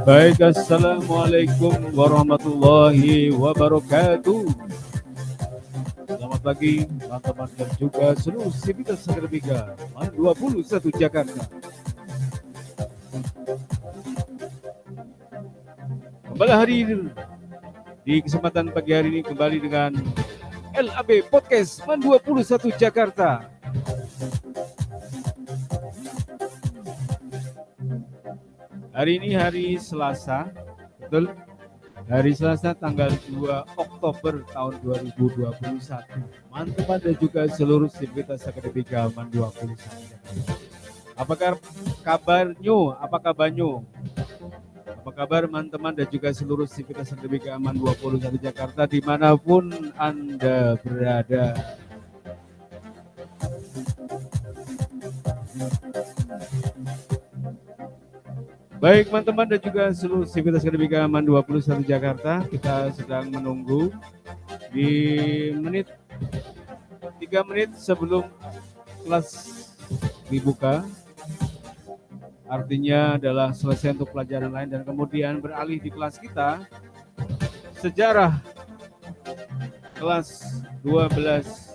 Baik, Assalamualaikum warahmatullahi wabarakatuh. Selamat pagi, teman-teman dan juga seluruh sivitas akademika MAN 21 Jakarta. Kembali hadir di kesempatan pagi hari ini kembali dengan LAB Podcast MAN 21 Jakarta. Hari ini hari Selasa, betul? Hari Selasa tanggal 2 Oktober tahun 2021. Mantap dan juga seluruh sivitas akademika MAN 21. Apa kabarnya? Apa kabarnya? Apa kabar teman-teman dan juga seluruh sivitas akademika MAN 21 Jakarta dimanapun Anda berada. Baik teman-teman dan juga seluruh sivitas akademika MAN 21 Jakarta, kita sedang menunggu di 3 menit sebelum kelas dibuka. Artinya adalah selesai untuk pelajaran lain dan kemudian beralih di kelas kita sejarah kelas 12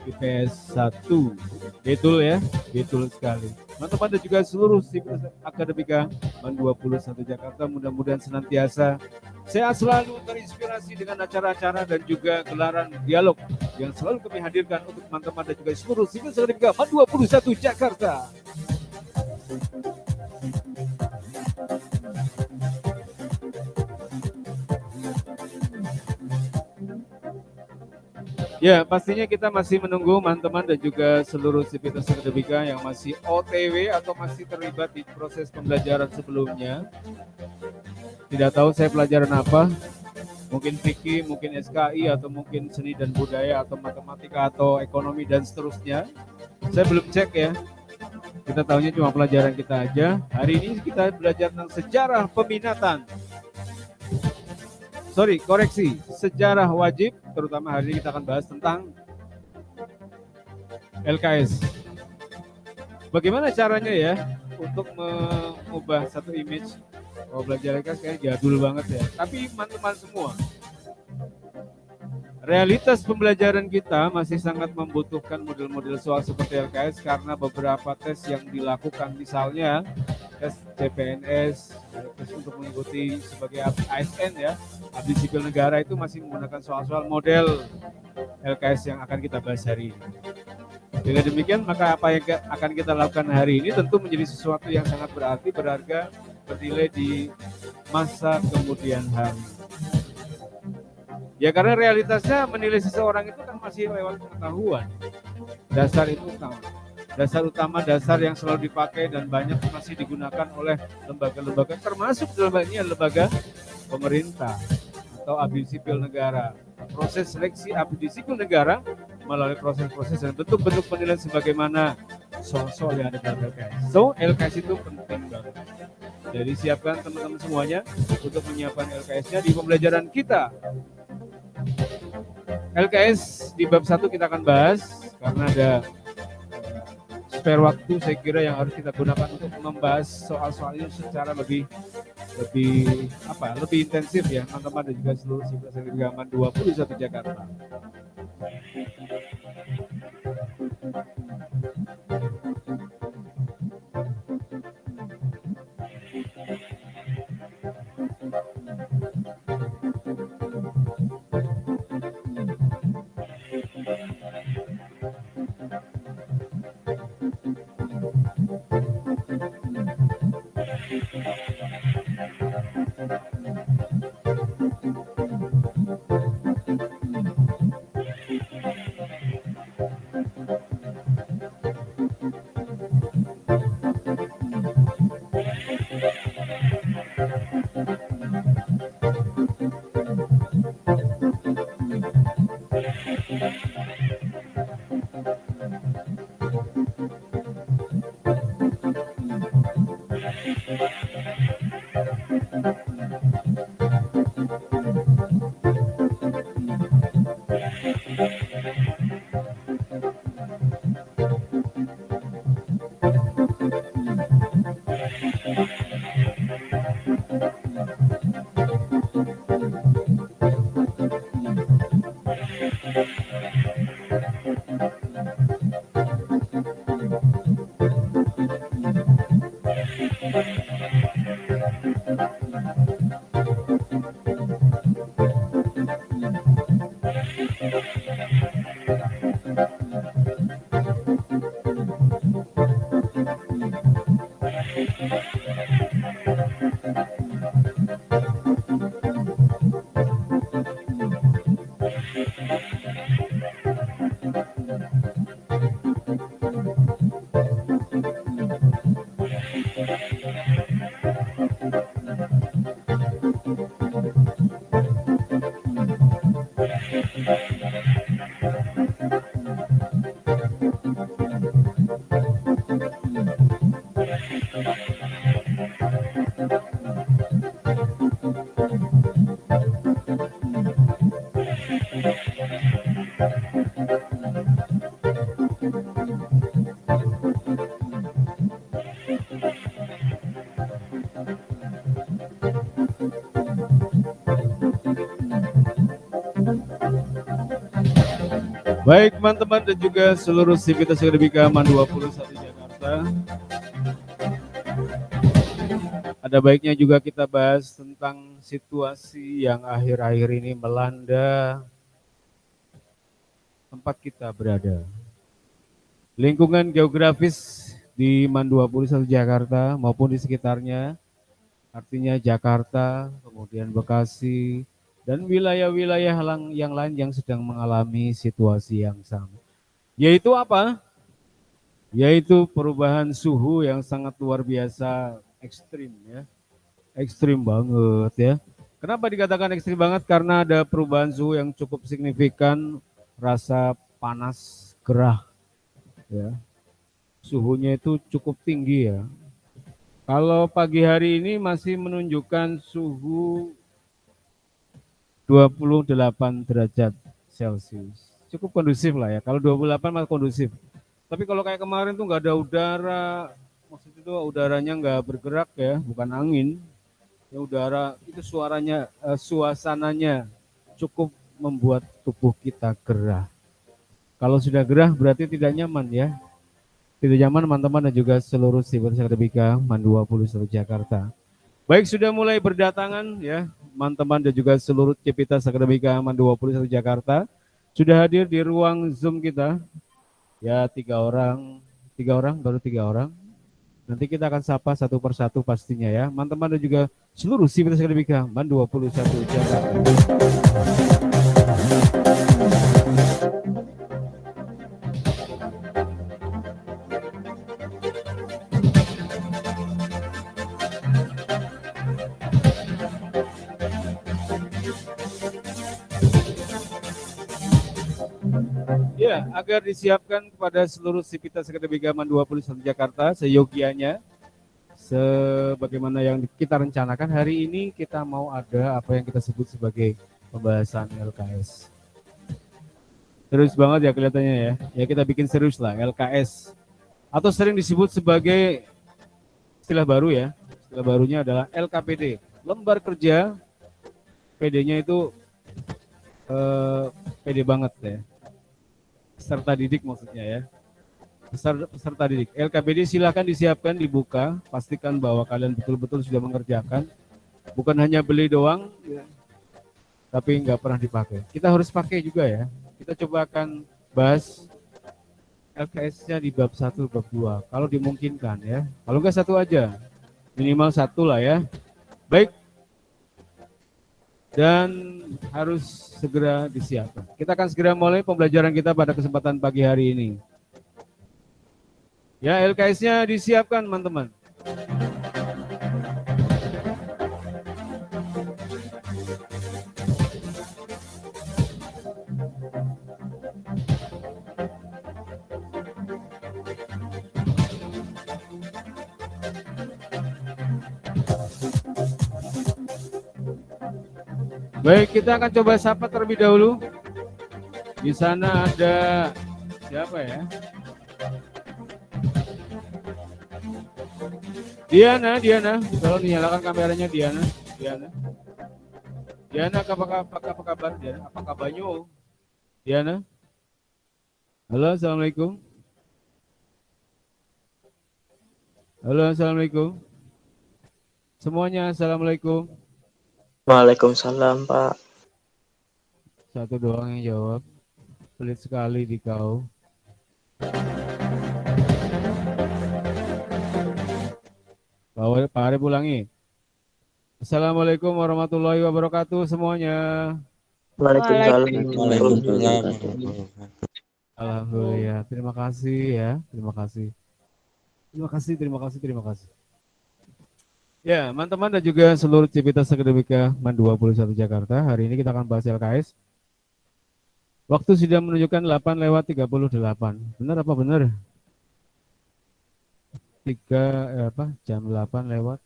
IPS 1. Betul ya, betul sekali. Teman-teman dan juga seluruh sivitas akademika MAN 21 Jakarta mudah-mudahan senantiasa sehat selalu, terinspirasi dengan acara-acara dan juga gelaran dialog yang selalu kami hadirkan untuk teman-teman dan juga seluruh sivitas akademika MAN 21 Jakarta. Ya, pastinya kita masih menunggu teman-teman dan juga seluruh sivitas akademika yang masih OTW atau masih terlibat di proses pembelajaran sebelumnya. Tidak tahu saya pelajaran apa, mungkin fikih, mungkin SKI, atau mungkin seni dan budaya, atau matematika, atau ekonomi, dan seterusnya. Saya belum cek ya, kita tahunya cuma pelajaran kita aja. Hari ini kita belajar tentang sejarah peminatan. Koreksi, sejarah wajib, terutama hari ini kita akan bahas tentang LKS. Bagaimana caranya ya untuk mengubah satu image? Kalau belajar LKS kayaknya jadul banget ya. Tapi teman-teman semua, realitas pembelajaran kita masih sangat membutuhkan model-model soal seperti LKS karena beberapa tes yang dilakukan, misalnya tes CPNS, tes untuk mengikuti sebagai ASN ya, abdi sipil negara, itu masih menggunakan soal-soal model LKS yang akan kita bahas hari ini. Dengan demikian, maka apa yang akan kita lakukan hari ini tentu menjadi sesuatu yang sangat berarti, berharga, bernilai di masa kemudian hari. Ya karena realitasnya menilai seseorang itu kan masih lewat pengetahuan. Dasar itu utama. Dasar yang selalu dipakai dan banyak masih digunakan oleh lembaga-lembaga, termasuk dalam hal ini lembaga pemerintah atau abdi sipil negara. Proses seleksi abdi sipil negara melalui proses-proses dan bentuk-bentuk penilaian sebagaimana soal-soal yang ada dalam LKS. So, LKS itu penting banget. Jadi siapkan teman-teman semuanya untuk menyiapkan LKS-nya di pembelajaran kita. LKS di bab 1 kita akan bahas karena ada spare waktu saya kira yang harus kita gunakan untuk membahas soal-soal ini secara lebih intensif ya teman-teman dan juga seluruh sivitas akademika MAN 21 Jakarta. Baik teman-teman dan juga seluruh sivitas akademika MAN 21 Jakarta. Ada baiknya juga kita bahas tentang situasi yang akhir-akhir ini melanda tempat kita berada. Lingkungan geografis di MAN 21 Jakarta maupun di sekitarnya, artinya Jakarta, kemudian Bekasi, dan wilayah-wilayah yang lain yang sedang mengalami situasi yang sama. Yaitu apa? Yaitu perubahan suhu yang sangat luar biasa ekstrim ya. Ekstrim banget ya. Kenapa dikatakan ekstrim banget? Karena ada perubahan suhu yang cukup signifikan, rasa panas, gerah ya. Suhunya itu cukup tinggi ya. Kalau pagi hari ini masih menunjukkan suhu 28 derajat Celcius. Cukup kondusif lah ya. Kalau 28 masih kondusif. Tapi kalau kayak kemarin tuh nggak ada udara, maksud itu udaranya nggak bergerak ya, bukan angin. Ya udara itu suaranya, suasananya cukup membuat tubuh kita gerah. Kalau sudah gerah berarti tidak nyaman ya. Tidak nyaman teman-teman dan juga seluruh sivitas akademika MAN 21 Jakarta. Baik, sudah mulai berdatangan ya teman-teman dan juga seluruh sivitas akademika MAN 21 Jakarta. Sudah hadir di ruang Zoom kita. Ya, tiga orang, baru tiga orang. Nanti kita akan sapa satu persatu pastinya ya. Teman-teman dan juga seluruh sivitas akademika MAN 21 Jakarta. Ya, agar disiapkan kepada seluruh sivitas akademika MAN 21 Jakarta seyogianya, sebagaimana yang kita rencanakan. Hari ini kita mau ada apa yang kita sebut sebagai pembahasan LKS. Serius banget ya kelihatannya ya. Ya kita bikin serius lah LKS. Atau sering disebut sebagai istilah baru ya. Istilah barunya adalah LKPD. Lembar kerja PD-nya itu PD banget ya. Peserta didik maksudnya ya. Peserta didik. LKPD silakan disiapkan, dibuka, pastikan bahwa kalian betul-betul sudah mengerjakan. Bukan hanya beli doang, ya, tapi nggak pernah dipakai. Kita harus pakai juga ya. Kita coba akan bahas LKS-nya di bab 1, bab 2. Kalau dimungkinkan ya. Kalau nggak satu aja, minimal satu lah ya. Baik. Dan harus segera disiapkan. Kita akan segera mulai pembelajaran kita pada kesempatan pagi hari ini. Ya, LKS-nya disiapkan, teman-teman. Baik, kita akan coba sapa terlebih dahulu. Di sana ada siapa ya? Diana, tolong dinyalakan kameranya Diana. Diana, apa kabar Diana? Apa kabarnya? Diana? Halo, assalamualaikum. Halo, assalamualaikum. Semuanya, Assalamualaikum. Waalaikumsalam, Pak. Satu doang yang jawab. Pelit sekali di kau. Pak Arif ulangi. Assalamualaikum warahmatullahi wabarakatuh semuanya. Waalaikumsalam warahmatullahi Waalaikumsalam wabarakatuh. warahmatullahi wabarakatuh. Alhamdulillah. Terima kasih ya. Terima kasih. Terima kasih, terima kasih, terima kasih. Ya, teman-teman dan juga seluruh Civitas Akademika MAN 21 Jakarta. Hari ini kita akan bahas LKS. Waktu sudah menunjukkan 8:38. Benar apa benar? 3 jam 8 lewat.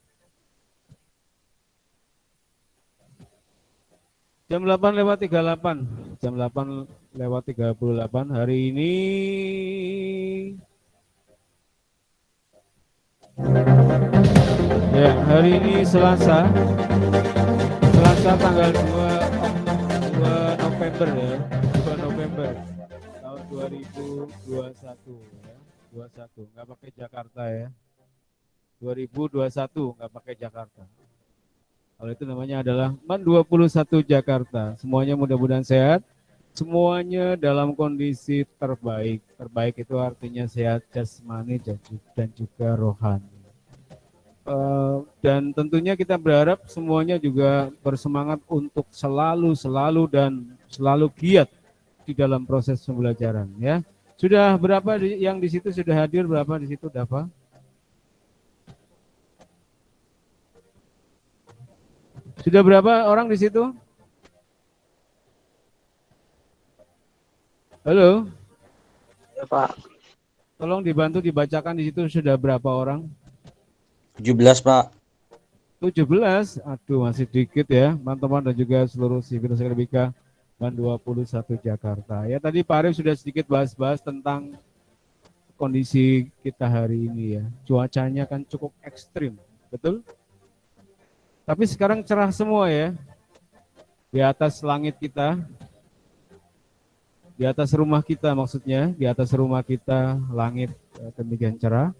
Jam 8:38. Jam 8:38 hari ini ya, hari ini Selasa tanggal 2 November ya. 2 November tahun 2021 ya. 21 nggak pakai Jakarta ya. 2021 nggak pakai Jakarta. Kalau itu namanya adalah MAN 21 Jakarta. Semuanya mudah-mudahan sehat. Semuanya dalam kondisi terbaik. Terbaik itu artinya sehat jasmani dan juga rohani. Dan tentunya kita berharap semuanya juga bersemangat untuk selalu giat di dalam proses pembelajaran ya. Sudah berapa yang di situ sudah hadir, berapa di situ Dava? Sudah berapa orang di situ? Halo? Ya, Pak. Tolong dibantu dibacakan di situ sudah berapa orang? 17 Pak. 17. Aduh, masih dikit ya, teman-teman dan juga seluruh Civitas Akademika MAN 21 Jakarta. Ya, tadi Pak Arif sudah sedikit bahas-bahas tentang kondisi kita hari ini ya. Cuacanya kan cukup ekstrim, betul? Tapi sekarang cerah semua ya. Di atas langit kita, di atas rumah kita maksudnya, di atas rumah kita langit demikian cerah.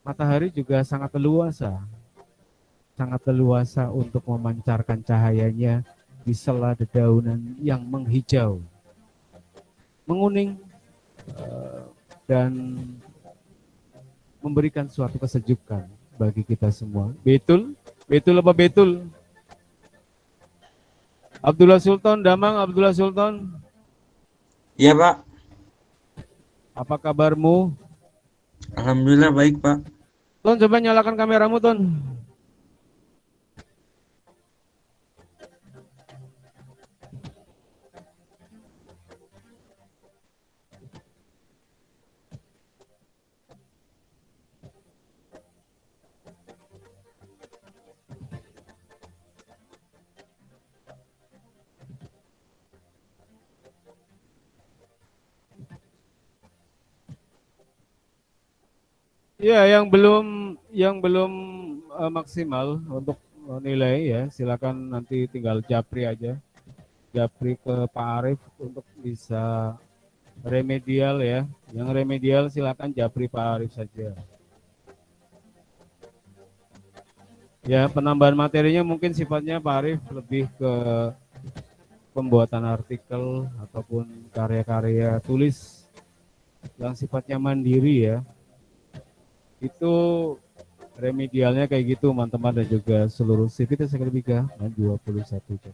Matahari juga sangat leluasa untuk memancarkan cahayanya di sela dedaunan yang menghijau, menguning, dan memberikan suatu kesejukan bagi kita semua. Betul? Betul apa betul? Abdullah Sultan, Damang Abdullah Sultan. Iya Pak. Apa kabarmu? Alhamdulillah baik Pak. Ton, coba nyalakan kameramu, Ton. Ya, yang belum maksimal untuk nilai ya, silakan nanti tinggal japri aja. Japri ke Pak Arif untuk bisa remedial ya. Yang remedial silakan japri Pak Arif saja. Ya, penambahan materinya mungkin sifatnya Pak Arif lebih ke pembuatan artikel ataupun karya-karya tulis yang sifatnya mandiri ya. Itu remedialnya kayak gitu teman-teman dan juga seluruh Civitas Akademika MAN 21 Jakarta.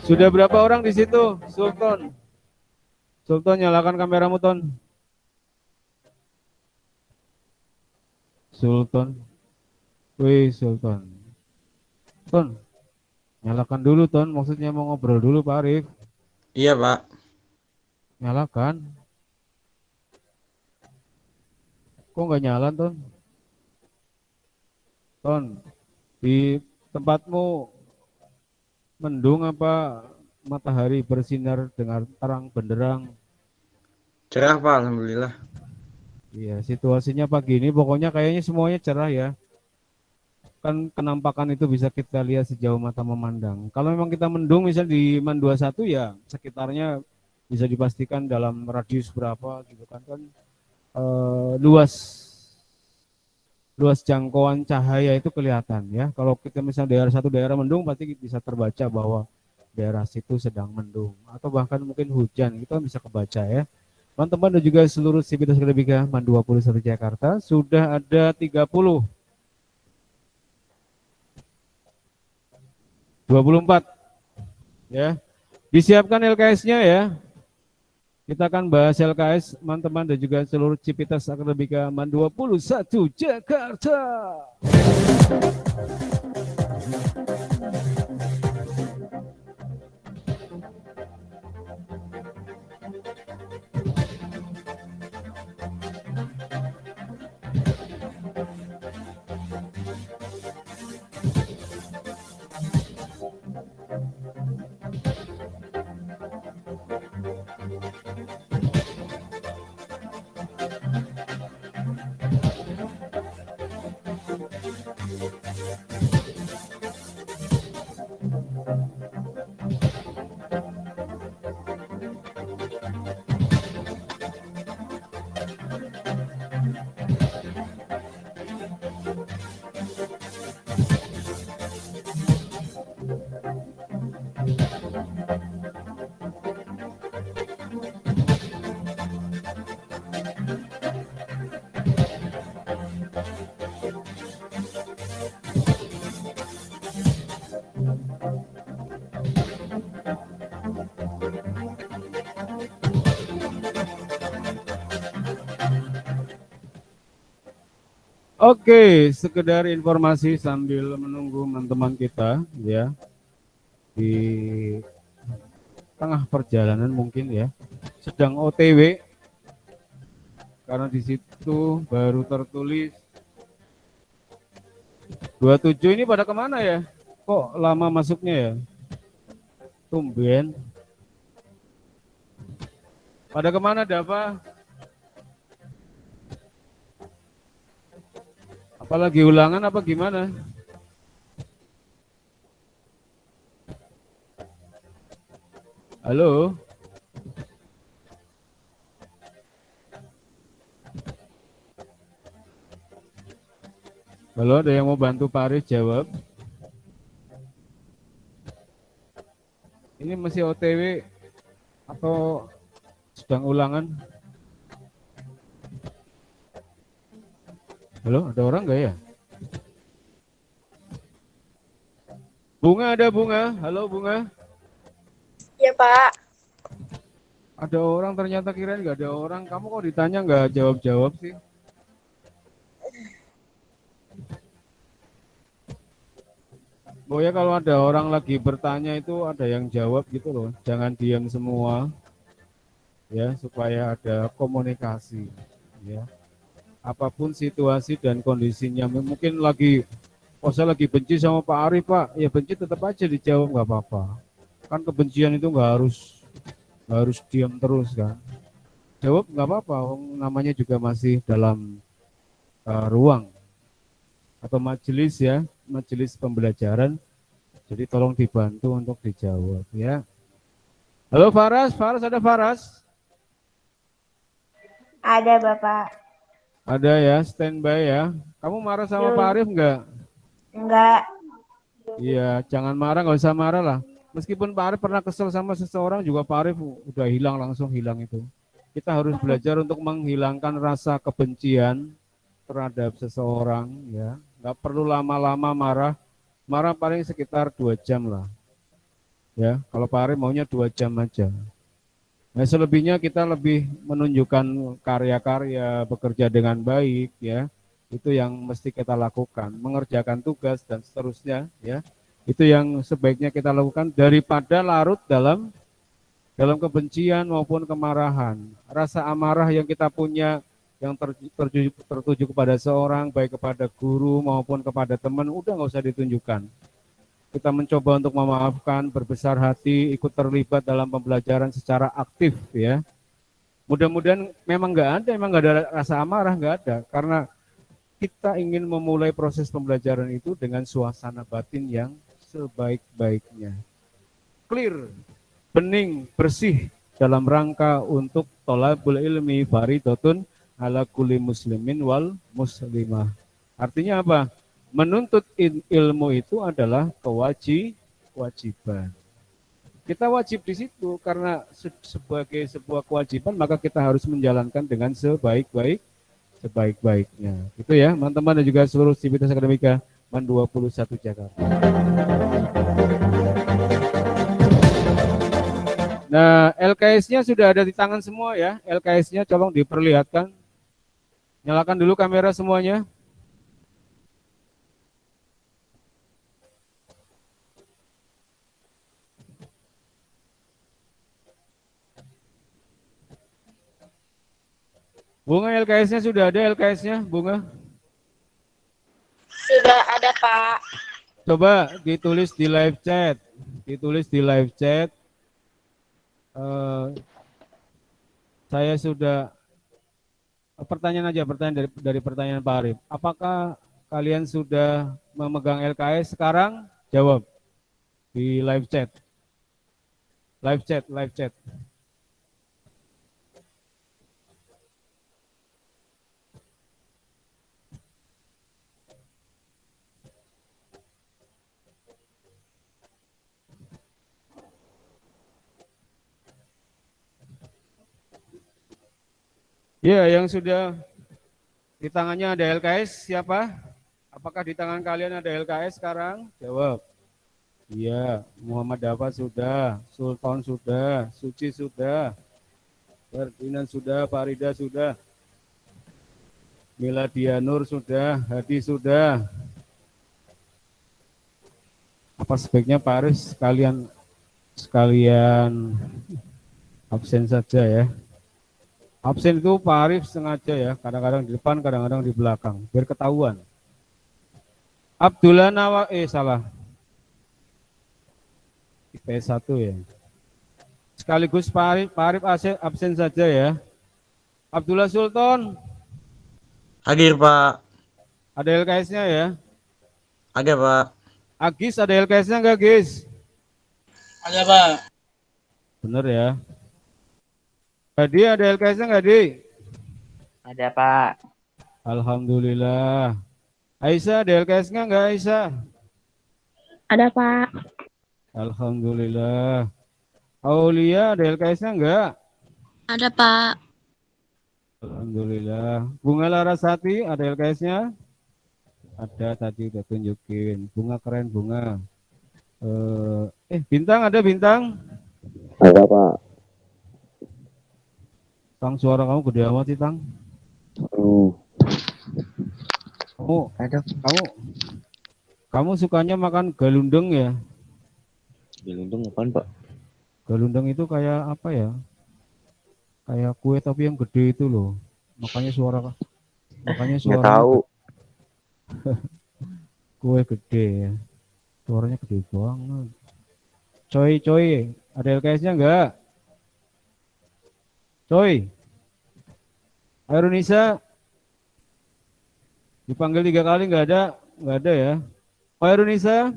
Sudah berapa orang di situ, Sultan? Sultan, nyalakan kameramu, Ton. Sultan. Wih, Sultan. Ton, nyalakan dulu, Ton. Maksudnya mau ngobrol dulu, Pak Arif. Iya Pak. Nyalakan. Kok nggak nyala, Ton? Ton, di tempatmu mendung apa matahari bersinar dengan terang benderang? Cerah Pak, alhamdulillah. Iya, situasinya pagi ini pokoknya kayaknya semuanya cerah ya. Kan kenampakan itu bisa kita lihat sejauh mata memandang. Kalau memang kita mendung misalnya di MAN 21 ya sekitarnya bisa dipastikan dalam radius berapa gitu kan luas jangkauan cahaya itu kelihatan ya. Kalau kita misalnya satu daerah mendung, pasti bisa terbaca bahwa daerah situ sedang mendung atau bahkan mungkin hujan, itu kan bisa kebaca ya. Teman-teman dan juga seluruh sivitas akademika MAN 21 Jakarta sudah ada 24 ya. Disiapkan LKS-nya ya. Kita akan bahas LKS teman-teman dan juga seluruh Civitas Akademika MAN 21 Jakarta. Oke, sekedar informasi sambil menunggu teman-teman kita ya di tengah perjalanan mungkin ya sedang OTW karena di situ baru tertulis 27 ini pada kemana ya? Kok lama masuknya ya? Tumben. Pada kemana Dava? Apalagi ulangan apa gimana? Halo? Halo, ada yang mau bantu Pak Arif jawab? Ini masih OTW atau sedang ulangan? Halo, ada orang nggak ya? Bunga, ada Bunga? Halo Bunga? Iya Pak. Ada orang ternyata kirain nggak ada orang. Kamu kok ditanya nggak jawab-jawab sih? Oh ya, kalau ada orang lagi bertanya itu ada yang jawab gitu loh. Jangan diam semua. Ya, supaya ada komunikasi. Ya. Apapun situasi dan kondisinya, mungkin lagi saya lagi benci sama Pak Arif Pak, ya benci tetap aja dijawab nggak apa-apa. Kan kebencian itu nggak harus diam terus kan. Jawab nggak apa-apa, namanya juga masih dalam ruang atau majelis ya, majelis pembelajaran. Jadi tolong dibantu untuk dijawab ya. Halo Faras, ada Faras? Ada Bapak. Ada ya, standby ya. Kamu marah sama Pak Arif nggak? Enggak. Iya, jangan marah, nggak usah marah lah. Meskipun Pak Arif pernah kesel sama seseorang, juga Pak Arif udah hilang, langsung hilang itu. Kita harus belajar untuk menghilangkan rasa kebencian terhadap seseorang, ya. Nggak perlu lama-lama marah. Marah paling sekitar 2 jam lah. Ya, kalau Pak Arif maunya 2 jam aja. Nah, selebihnya kita lebih menunjukkan karya-karya, bekerja dengan baik, ya. Itu yang mesti kita lakukan, mengerjakan tugas dan seterusnya, ya. Itu yang sebaiknya kita lakukan daripada larut dalam kebencian maupun kemarahan. Rasa amarah yang kita punya yang tertuju kepada seorang, baik kepada guru maupun kepada teman, udah nggak usah ditunjukkan. Kita mencoba untuk memaafkan, berbesar hati, ikut terlibat dalam pembelajaran secara aktif ya. Mudah-mudahan memang nggak ada rasa amarah, nggak ada. Karena kita ingin memulai proses pembelajaran itu dengan suasana batin yang sebaik-baiknya. Clear, bening, bersih, dalam rangka untuk thalabul ilmi fardhatun ala kulli muslimin wal muslimah. Artinya apa? Menuntut ilmu itu adalah kewajiban. Kita wajib di situ karena sebagai sebuah kewajiban maka kita harus menjalankan dengan sebaik-baiknya. Itu ya, teman-teman dan juga seluruh sivitas akademika MAN 21 Jakarta. Nah, LKS-nya sudah ada di tangan semua ya. LKS-nya tolong diperlihatkan. Nyalakan dulu kamera semuanya. Bunga, LKS-nya sudah ada, LKS-nya Bunga? Sudah ada, Pak. Coba ditulis di live chat. Ditulis di live chat. Saya sudah, pertanyaan aja, pertanyaan dari pertanyaan Pak Arif. Apakah kalian sudah memegang LKS sekarang? Jawab di live chat. Live chat. Ya, yang sudah di tangannya ada LKS siapa? Apakah di tangan kalian ada LKS sekarang? Jawab. Iya, Muhammad Dafa sudah, Sultan sudah, Suci sudah, Ferdinand sudah, Farida sudah, Miladianur sudah, Hadi sudah. Apa sebaiknya Pak Aris sekalian absen saja ya? Absen itu Pak Arif sengaja ya, kadang-kadang di depan, kadang-kadang di belakang, biar ketahuan. Abdullah salah. IPS 1 ya. Sekaligus Pak Arif absen saja ya. Abdullah Sultan. Hadir, Pak. Ada LKS-nya ya? Ada, Pak. Agis ada LKS-nya enggak, Gis? Ada, Pak. Bener ya. Hadi ada LKS-nya enggak, Di? Ada, Pak. Alhamdulillah. Aisyah ada LKS-nya enggak, Aisyah? Ada, Pak. Alhamdulillah. Aulia ada LKS-nya enggak? Ada, Pak. Alhamdulillah. Bunga Larasati ada LKS-nya? Ada, tadi udah tunjukin. Bunga keren, Bunga. Bintang ada, Bintang? Ada, Pak. Tang, suara kamu gede amat sih, Tang. Kamu sukanya makan galundeng ya? Gelundung apaan, Pak? Galundeng itu kayak apa ya? Kayak kue tapi yang gede itu loh. Makanya suara Nggak tahu. kue gede ya. Suaranya gede banget. Coy, ada LKS-nya enggak? Coy. Airunisa. Dipanggil 3 kali enggak ada ya. Airunisa.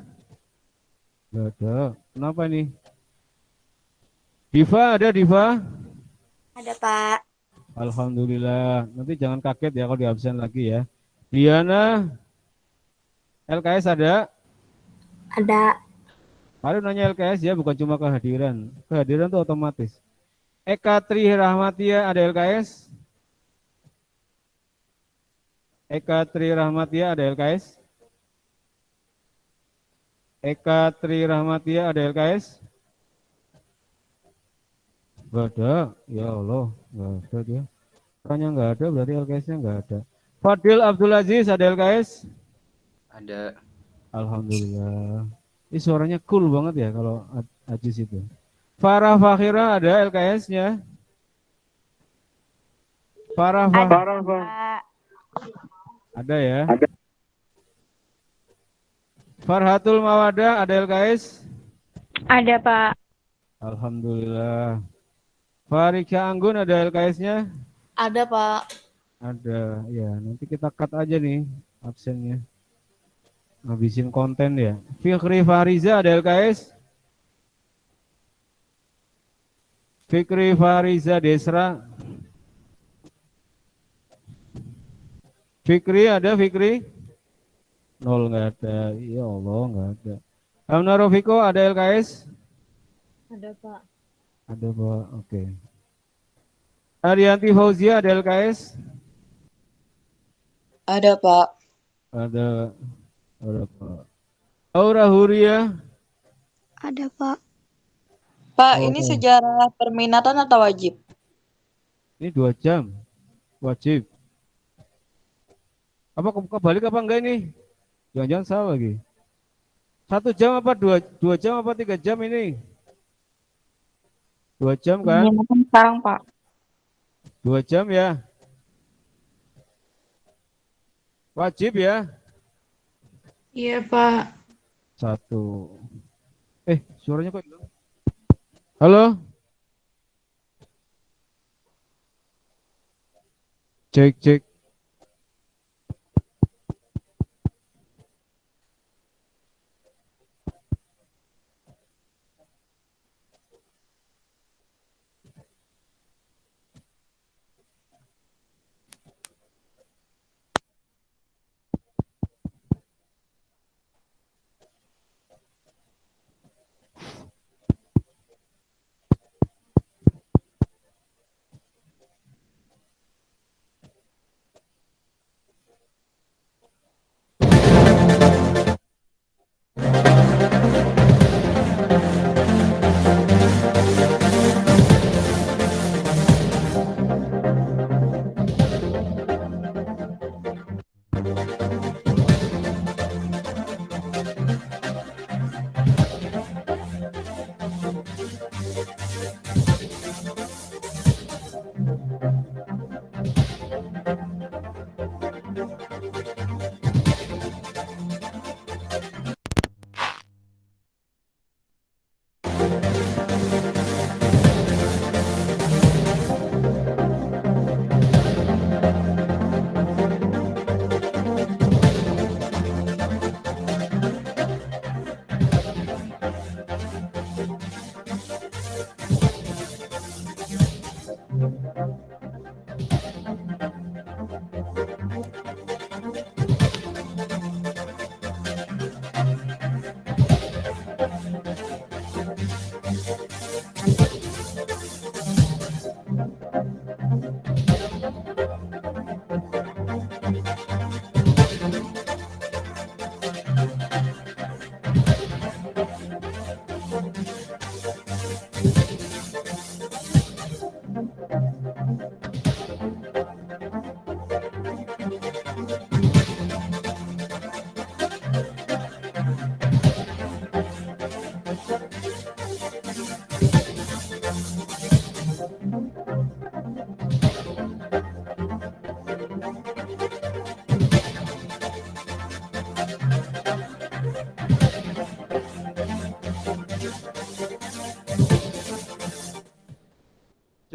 Enggak ada. Kenapa nih? Diva ada, Diva? Ada, Pak. Alhamdulillah. Nanti jangan kaget ya kalau di absen lagi ya. Diana, LKS ada? Ada. Mari nanya LKS ya, bukan cuma kehadiran. Kehadiran itu otomatis. Eka Tri Rahmatia ada LKS? Eka Tri Rahmatia ada LKS? Eka Tri Rahmatia ada LKS? Enggak ada, ya Allah, enggak ada dia. Orangnya enggak ada, berarti LKS-nya enggak ada. Fadil Abdul Aziz ada LKS? Ada. Alhamdulillah. Ini suaranya cool banget ya kalau Aziz itu. Farah Fakhira ada LKS-nya? Farah Fakhira Pak. ada ya? Ada. Farhatul Mawada ada LKS? Ada, Pak. Alhamdulillah. Farika Anggun ada LKS-nya? Ada, Pak. Ada, ya. Nanti kita cut aja nih absennya. Habisin konten ya. Fikri Fariza ada LKS? Fikri Fariza Desra. Fikri ada Fikri? Nol nggak ada. Ya Allah nggak ada. Hamna Rofiko ada LKS? Ada, Pak. Ada Pak. Oke. Arianti Fauzia ada LKS? Ada, Pak. Ada. Ada Pak. Aura Huria? Ada, Pak. Pak, Oh, ini sejarah perminatan atau wajib? ini 2 jam. Wajib. Apa kebalik apa enggak ini? Jangan-jangan salah lagi. 1 jam apa 2 jam apa 3 jam ini? 2 jam kan? Permintaan sekarang, Pak. 2 jam ya. Wajib ya. Iya, Pak. 1. Suaranya kok hilang? Halo? Cek, cek.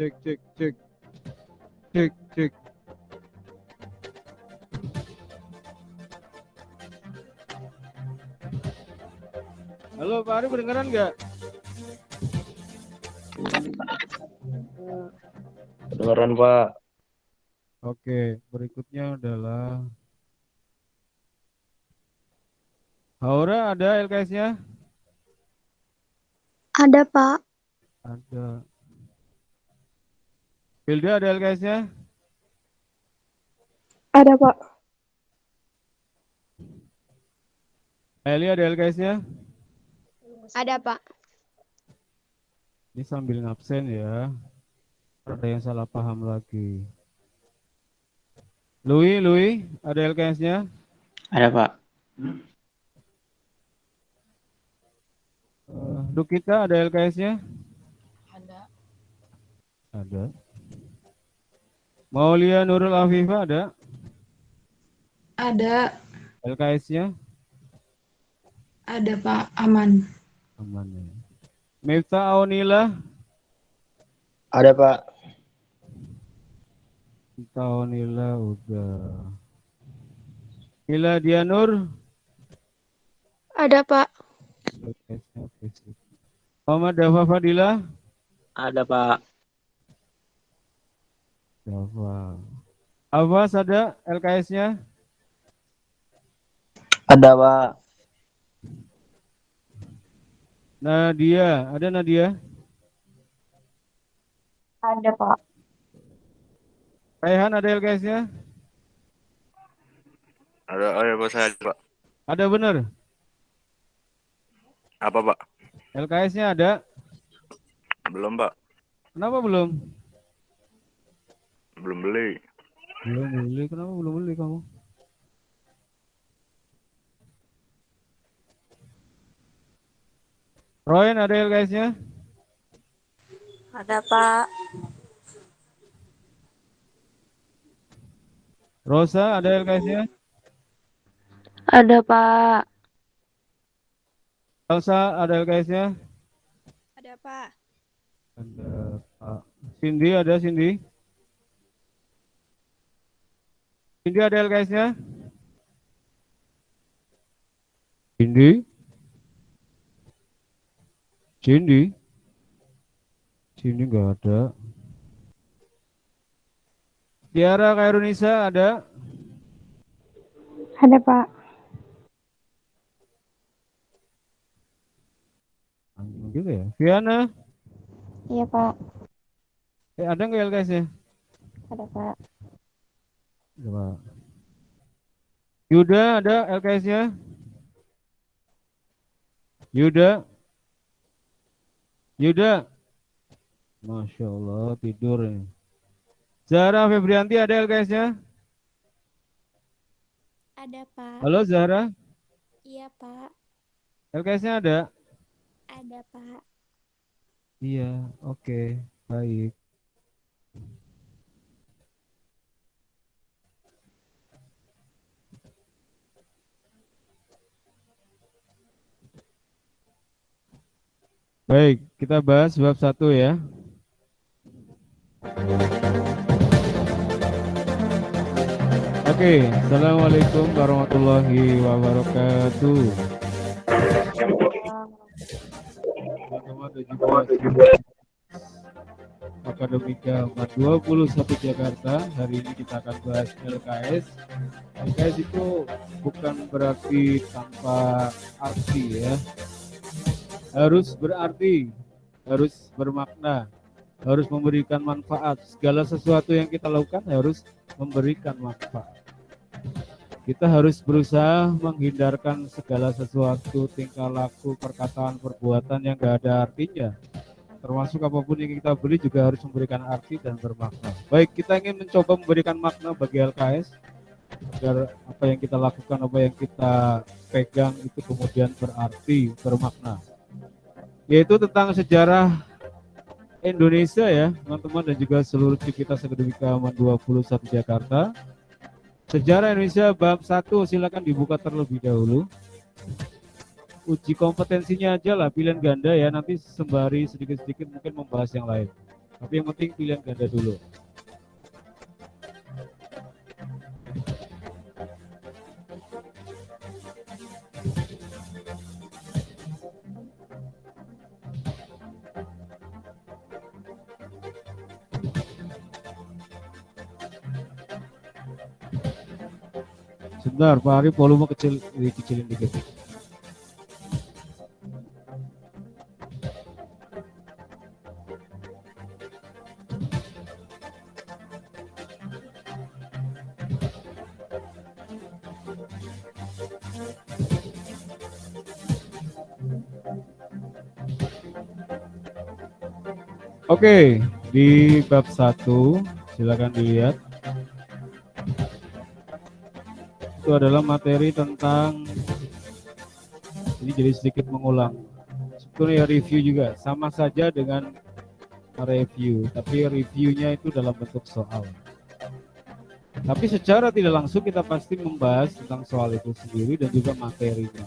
Cek, cek, cek. Cek, cek. Halo Pak Ari, kedengeran nggak? Kedengeran, Pak. Oke, berikutnya adalah Haura ada LKS-nya? Ada, Pak. Ada. Hilda ada LKS-nya? Ada, Pak. Eli ada LKS-nya? Ada, Pak. Ini sambil ngabsen ya. Ada yang salah paham lagi. Louis, ada LKS-nya? Ada, Pak. Dukita ada LKS-nya? Ada. Ada. Maulia Nurul Afifah ada? Ada. LKS-nya? Ada, Pak. Aman. Aman ya. Miftah Aunila? Ada, Pak. Miftah Aunila udah. Mila Dianur? Ada, Pak. LKS-nya oke sih. Muhammad Dafa Fadila? Ada, Pak. Mustafa. Awas ada LKS-nya? Ada, Pak. Nadia, ada Nadia? Ada, Pak. Raihan ada LKS-nya? Ada, oh ya, Pak, saya, Pak. Ada bener? Apa, Pak? LKS-nya ada? Belum, Pak. Kenapa belum? Belum beli. Belum beli, kenapa belum beli kamu? Royan ada LKS-nya? Ada, Pak. Rosa ada LKS-nya? Ada, Pak. Elsa ada LKS-nya? Ada, Pak. Ada Pak. Cindy ada Cindy? Cindy ada LKS-nya? Cindy? Cindy? Cindy nggak ada. Tiara Kairunisa ada? Ada, Pak. Gitu ya. Viana? Iya, Pak. Ada nggak LKS-nya? Ada, Pak. Ada, Pak. Yuda ada LKS-nya? Yuda? Yuda? Masya Allah tidur ya. Zahra Febrianti ada LKS-nya? Ada, Pak. Halo Zahra? Iya, Pak. LKS-nya ada? Ada, Pak. Iya, oke, baik. Baik, kita bahas bab 1 ya. Oke, Assalamualaikum warahmatullahi wabarakatuh. Teman-teman dan juga Akademika 421 Jakarta, hari ini kita akan bahas LKS. LKS itu bukan berarti tanpa arti ya. Harus berarti, harus bermakna, harus memberikan manfaat. Segala sesuatu yang kita lakukan harus memberikan manfaat. Kita harus berusaha menghindarkan segala sesuatu, tingkah laku, perkataan, perbuatan yang gak ada artinya. Termasuk apapun yang kita beli juga harus memberikan arti dan bermakna. Baik, kita ingin mencoba memberikan makna bagi LKS agar apa yang kita lakukan, apa yang kita pegang itu kemudian berarti, bermakna. Yaitu tentang sejarah Indonesia ya, teman-teman, dan juga seluruh Civitas Akademika 21 Jakarta. Sejarah Indonesia bab 1, silakan dibuka terlebih dahulu. Uji kompetensinya aja lah, pilihan ganda ya, nanti sembari sedikit-sedikit mungkin membahas yang lain. Tapi yang penting pilihan ganda dulu. Sebentar, Pak Ari, volume dikecilin dikit. Oke, di bab 1 silakan dilihat. Itu adalah materi tentang, ini jadi sedikit mengulang. Sebetulnya review juga sama saja dengan review, tapi reviewnya itu dalam bentuk soal. Tapi secara tidak langsung kita pasti membahas tentang soal itu sendiri dan juga materinya.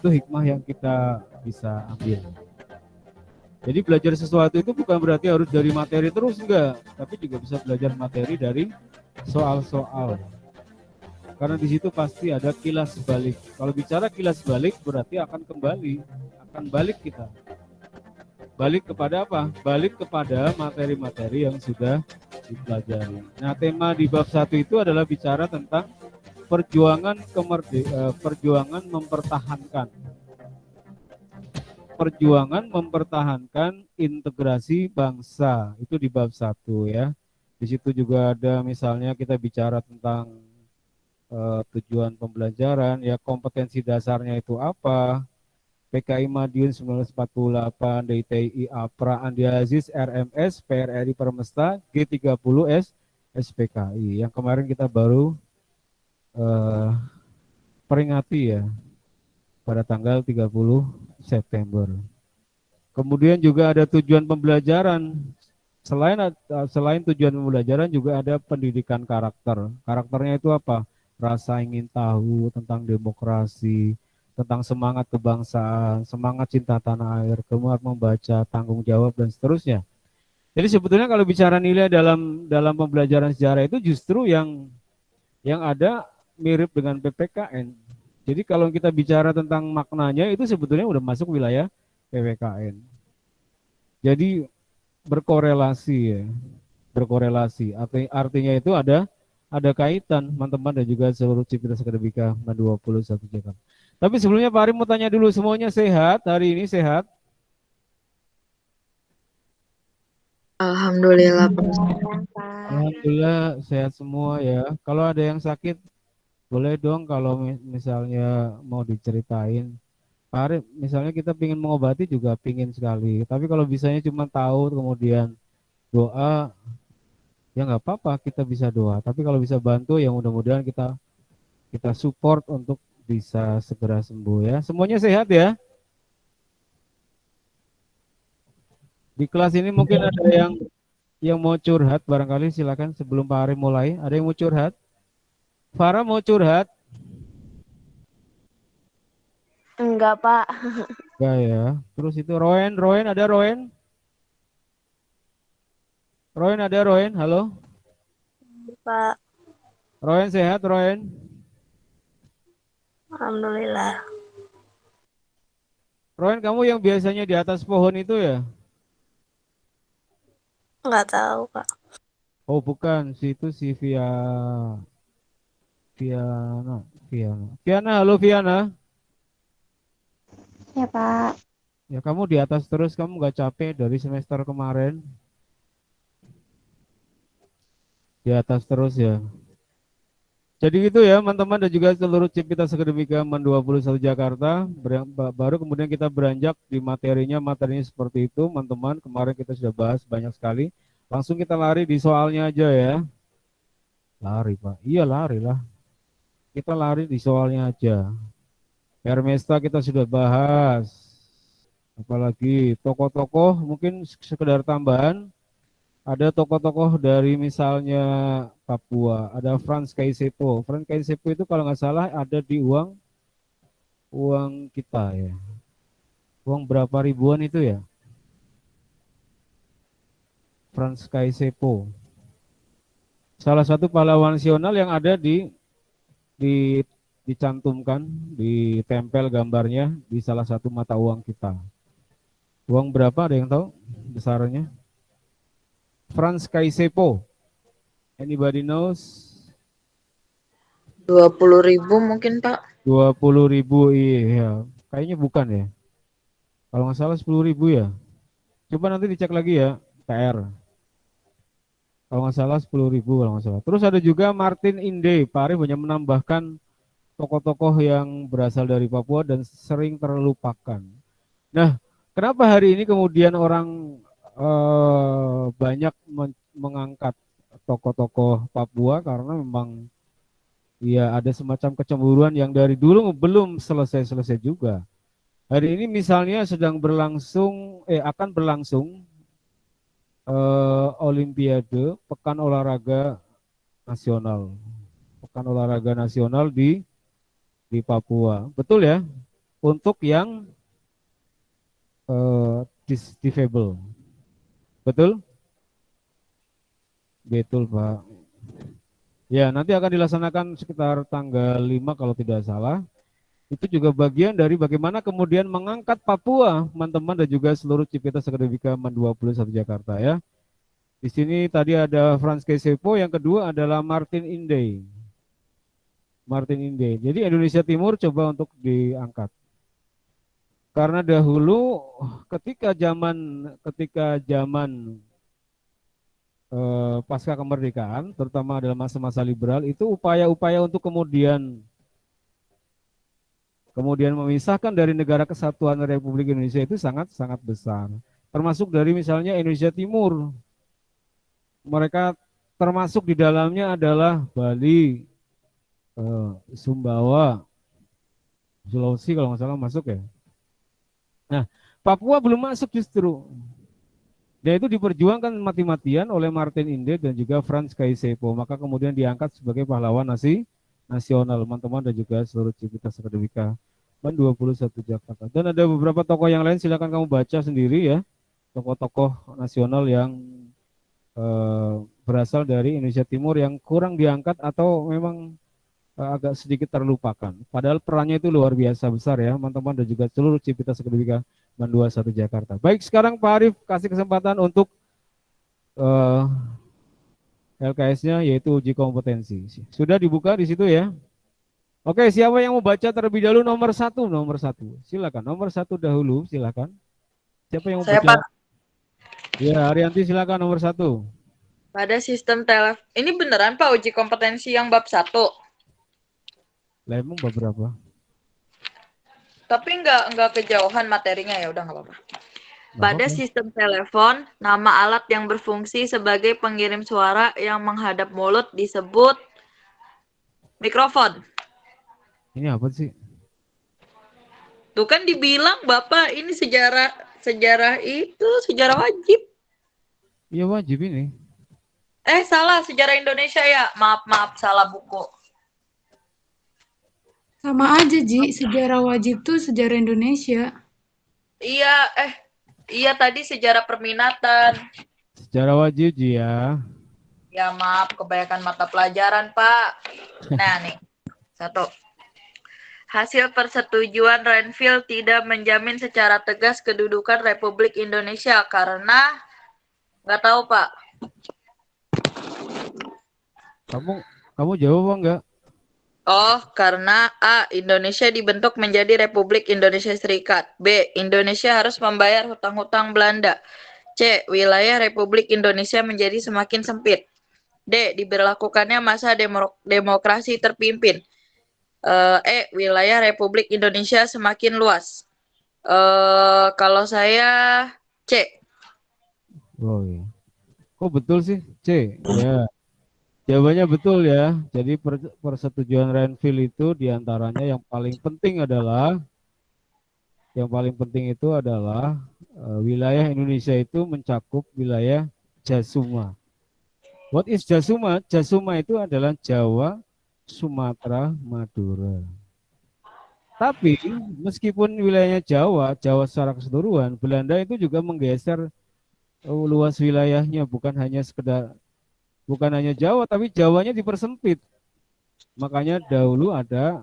Itu hikmah yang kita bisa ambil. Jadi belajar sesuatu itu bukan berarti harus dari materi terus, enggak, tapi juga bisa belajar materi dari soal-soal. Karena di situ pasti ada kilas balik. Kalau bicara kilas balik berarti akan balik kita. Balik kepada apa? Balik kepada materi-materi yang sudah dipelajari. Nah, tema di bab 1 itu adalah bicara tentang perjuangan mempertahankan integrasi bangsa. Itu di bab 1 ya. Di situ juga ada misalnya kita bicara tentang tujuan pembelajaran, ya kompetensi dasarnya itu apa, PKI Madiun 1948, DITI APRA, Andi Aziz, RMS, PRRI Permesta, G30S, SPKI. Yang kemarin kita baru peringati ya pada tanggal 30 September. Kemudian juga ada tujuan pembelajaran. Selain tujuan pembelajaran juga ada pendidikan karakter. Karakternya itu apa? Rasa ingin tahu tentang demokrasi, tentang semangat kebangsaan, semangat cinta tanah air, gemar membaca, tanggung jawab dan seterusnya. Jadi sebetulnya kalau bicara nilai dalam pembelajaran sejarah itu justru yang ada mirip dengan PPKN. Jadi kalau kita bicara tentang maknanya itu sebetulnya udah masuk wilayah PPKN. Jadi berkorelasi ya. Berkorelasi. Artinya itu ada kaitan teman-teman dan juga seluruh Civitas Akademika 21 Jakarta. Tapi sebelumnya Pak Ari mau tanya dulu, semuanya sehat? Hari ini sehat? Alhamdulillah, Pak. Alhamdulillah sehat semua ya. Kalau ada yang sakit boleh dong kalau misalnya mau diceritain. Pak Ari, misalnya kita ingin mengobati juga pingin sekali. Tapi kalau bisanya cuma tahu kemudian doa, ya nggak apa-apa, kita bisa doa. Tapi kalau bisa bantu, ya mudah-mudahan kita support untuk bisa segera sembuh ya. Semuanya sehat ya. Di kelas ini mungkin ada yang mau curhat, barangkali silakan sebelum Pak Ari mulai. Ada yang mau curhat? Farah mau curhat? Enggak, Pak. Enggak ya. Terus itu Roen ada Roen? Roen ada Roen? Halo? Pak. Roen sehat Roen? Alhamdulillah. Roen, kamu yang biasanya di atas pohon itu ya? Nggak tahu, Pak. Oh bukan, si Viana, halo Viana. Ya, Pak. Ya kamu di atas terus, kamu nggak capek dari semester kemarin? Di atas terus ya. Jadi gitu ya teman-teman dan juga seluruh Civitas Akademika 21 Jakarta. Baru kemudian kita beranjak di materinya seperti itu teman-teman. Kemarin kita sudah bahas banyak sekali. Langsung kita lari di soalnya aja ya. Lari Pak, iya lari lah. Kita lari di soalnya aja. Permesta kita sudah bahas. Apalagi tokoh-tokoh mungkin sekedar tambahan. Ada tokoh-tokoh dari misalnya Papua, ada Frans Kaisepo. Frans Kaisepo itu kalau nggak salah ada di uang kita ya. Uang berapa ribuan itu ya? Frans Kaisepo. Salah satu pahlawan nasional yang ada dicantumkan, ditempel gambarnya di salah satu mata uang kita. Uang berapa ada yang tahu besarnya? Frans Kaisepo. Anybody knows? 20.000 mungkin, Pak. 20.000, iya. Kayaknya bukan ya. Kalau nggak salah 10.000 ya. Coba nanti dicek lagi ya, PR. Kalau nggak salah 10.000 kalau nggak salah. Terus ada juga Martin Inde. Pak Arif banyak menambahkan tokoh-tokoh yang berasal dari Papua dan sering terlupakan. Nah, kenapa hari ini kemudian orang banyak mengangkat tokoh-tokoh Papua? Karena memang ya ada semacam kecemburuan yang dari dulu belum selesai-selesai juga. Hari ini misalnya sedang akan berlangsung Olimpiade Pekan Olahraga Nasional. Pekan Olahraga Nasional di Papua. Betul ya? Untuk yang disable. Betul? Betul, Pak. Ya, nanti akan dilaksanakan sekitar tanggal 5 kalau tidak salah. Itu juga bagian dari bagaimana kemudian mengangkat Papua, teman-teman, dan juga seluruh Civitas Akademika 21 Jakarta ya. Di sini tadi ada Franz Kaisepo, yang kedua adalah Martin Inde. Martin Inde. Jadi Indonesia Timur coba untuk diangkat. Karena dahulu ketika zaman pasca kemerdekaan, terutama dalam masa-masa liberal, itu upaya-upaya untuk kemudian memisahkan dari negara kesatuan Republik Indonesia itu sangat-sangat besar. Termasuk dari misalnya Indonesia Timur. Mereka termasuk di dalamnya adalah Bali, Sumbawa, Sulawesi kalau nggak salah masuk ya. Nah, Papua belum masuk justru. Dan itu diperjuangkan mati-matian oleh Martin Inde dan juga Franz Kaisepo. Maka kemudian diangkat sebagai pahlawan nasional, teman-teman, dan juga seluruh civitas akademika BAN 21 Jakarta. Dan ada beberapa tokoh yang lain, silakan kamu baca sendiri ya. Tokoh-tokoh nasional yang berasal dari Indonesia Timur yang kurang diangkat atau memang agak sedikit terlupakan. Padahal perannya itu luar biasa besar ya, teman-teman, dan juga seluruh civitas akademika BAN 21 Jakarta. Baik, sekarang Pak Arief kasih kesempatan untuk LKS-nya, yaitu uji kompetensi. Sudah dibuka di situ ya. Oke, siapa yang mau baca terlebih dahulu? Nomor satu. Silakan, nomor satu dahulu, silakan. Siapa yang mau Saya, baca? Pak. Ya, Arianti silakan nomor 1. Pada sistem ini beneran Pak uji kompetensi yang bab 1? Lah emang beberapa. Tapi nggak kejauhan materinya, ya udah nggak apa-apa. Pada Apa-apa. sistem telepon, nama alat yang berfungsi sebagai pengirim suara yang menghadap mulut disebut mikrofon. Ini apa sih? Tuh kan dibilang Bapak ini sejarah wajib. Iya wajib ini. Salah, sejarah Indonesia ya. Maaf, salah buku. Sama aja, Ji. Sejarah wajib tuh sejarah Indonesia. Iya tadi sejarah perminatan. Secara wajib Ji ya. Ya maaf, kebanyakan mata pelajaran, Pak. Nah, nih. 1. Hasil persetujuan Renville tidak menjamin secara tegas kedudukan Republik Indonesia karena nggak tahu, Pak. Kamu jawab apa enggak? Oh, karena A. Indonesia dibentuk menjadi Republik Indonesia Serikat. B. Indonesia harus membayar hutang-hutang Belanda. C. Wilayah Republik Indonesia menjadi semakin sempit. D. Diberlakukannya masa demokrasi terpimpin. Wilayah Republik Indonesia semakin luas. Kalau saya C. Oh iya. Kok betul sih? C. Ya. Jawabannya betul ya. Jadi persetujuan Renville itu diantaranya yang paling penting itu adalah wilayah Indonesia itu mencakup wilayah Jasuma. What is Jasuma? Jasuma itu adalah Jawa, Sumatera, Madura. Tapi meskipun wilayahnya Jawa secara keseluruhan, Belanda itu juga menggeser luas wilayahnya, bukan hanya Jawa, tapi Jawanya dipersempit. Makanya dahulu ada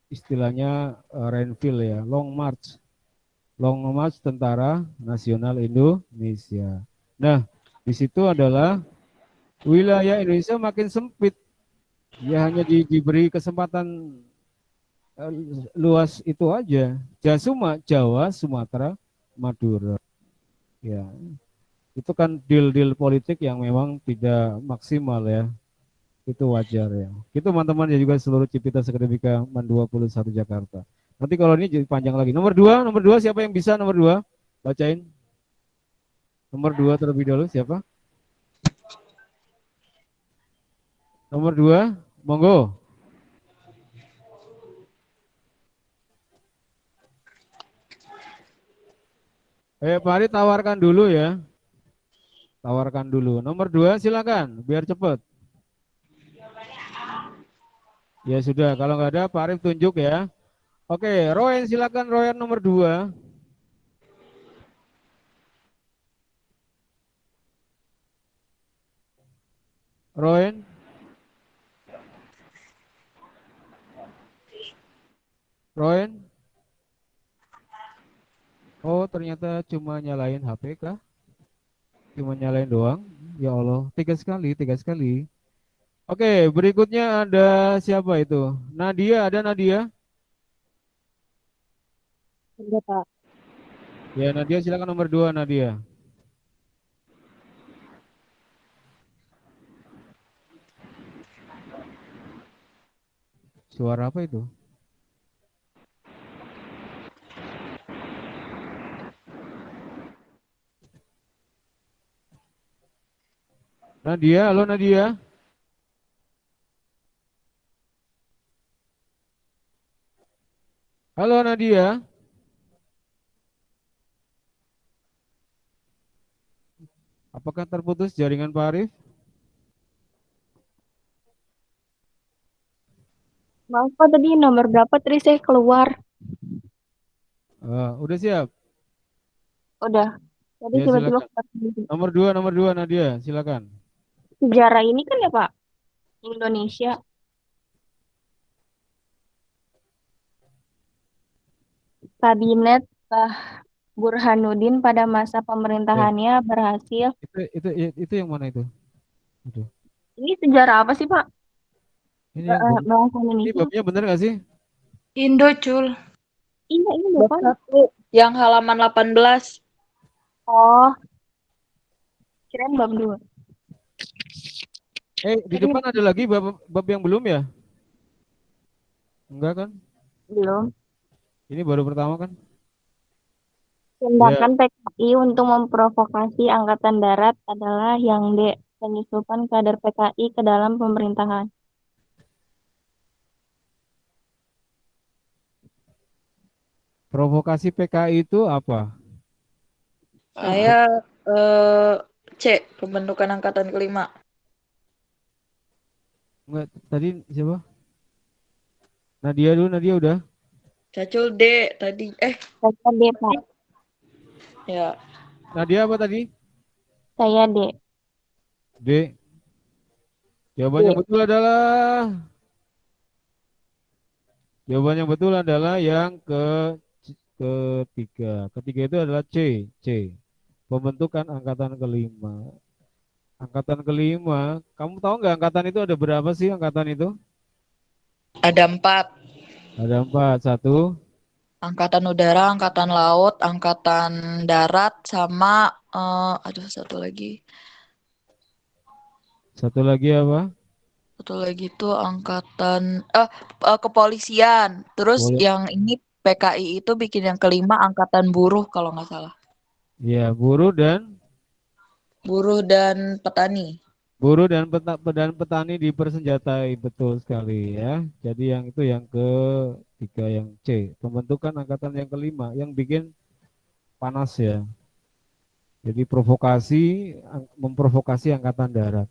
istilahnya Renville ya, Long March Tentara Nasional Indonesia. Nah, di situ adalah wilayah Indonesia makin sempit. Ya hanya diberi kesempatan luas itu aja. Jasuma, Jawa, Sumatera, Madura. Ya, itu kan deal-deal politik yang memang tidak maksimal ya. Itu wajar ya. Itu teman-teman ya juga seluruh civitas akademika BAN 21 Jakarta. Nanti kalau ini jadi panjang lagi. Nomor 2 siapa yang bisa nomor 2? Bacain. Nomor 2 terlebih dahulu siapa? Nomor 2, monggo. Pak Ari tawarkan dulu ya. Tawarkan dulu. Nomor 2 silakan, biar cepat. Ya sudah, kalau nggak ada Pak Arif tunjuk ya. Oke, Royen silakan, Royen nomor 2. Royen. Royen. Oh, ternyata cuma nyalain HP kah? Cuma nyalain doang. Ya Allah, tiga sekali, tiga sekali. Oke, berikutnya ada siapa itu? Nadia, ada Nadia? Ada, Pak. Ya, Nadia silakan nomor 2 Nadia. Suara apa itu? Nadia, halo Nadia. Halo Nadia. Apakah terputus jaringan Pak Arif? Maaf Pak, tadi nomor berapa tadi saya keluar? Udah siap? Udah. Tadi Ya tiba-tiba silakan. Nomor dua Nadia, silakan. sejarah ini kan ya Pak, Indonesia. Kabinet Burhanuddin pada masa Ya, pemerintahannya berhasil. itu yang mana itu? Aduh. Ini sejarah apa sih Pak? Ini yang Bangsa ini Indonesia. babnya bener nggak sih? Indo, Cul. Iya, ini Bab Bapak. 1 yang halaman 18. Oh, kirain bab 2. Di depan ada lagi bab yang belum ya? Enggak kan? Belum. Ini baru pertama kan? Tindakan PKI untuk memprovokasi Angkatan Darat adalah yang D. Penyusupan kader PKI ke dalam pemerintahan. Provokasi PKI itu apa? Saya C, pembentukan angkatan kelima. Enggak, tadi siapa? Nadia dulu, Nadia udah. Cacul D tadi. Saya D, Pak. Ya. Nadia apa tadi? Saya D. D. Jawabannya betul adalah yang ketiga. Ketiga itu adalah C. C. Pembentukan angkatan kelima. Angkatan kelima, kamu tahu nggak angkatan itu ada berapa sih angkatan itu? Ada 4. Ada 4. Satu. Angkatan udara, angkatan laut, angkatan darat, sama satu lagi. Satu lagi apa? Satu lagi itu angkatan kepolisian. Terus yang ini PKI itu bikin yang kelima angkatan buruh kalau nggak salah. Iya, buruh dan petani. Buruh dan petani dipersenjatai, betul sekali ya. Jadi yang itu yang ketiga, yang C, pembentukan angkatan yang kelima, yang bikin panas ya. Jadi memprovokasi angkatan darat.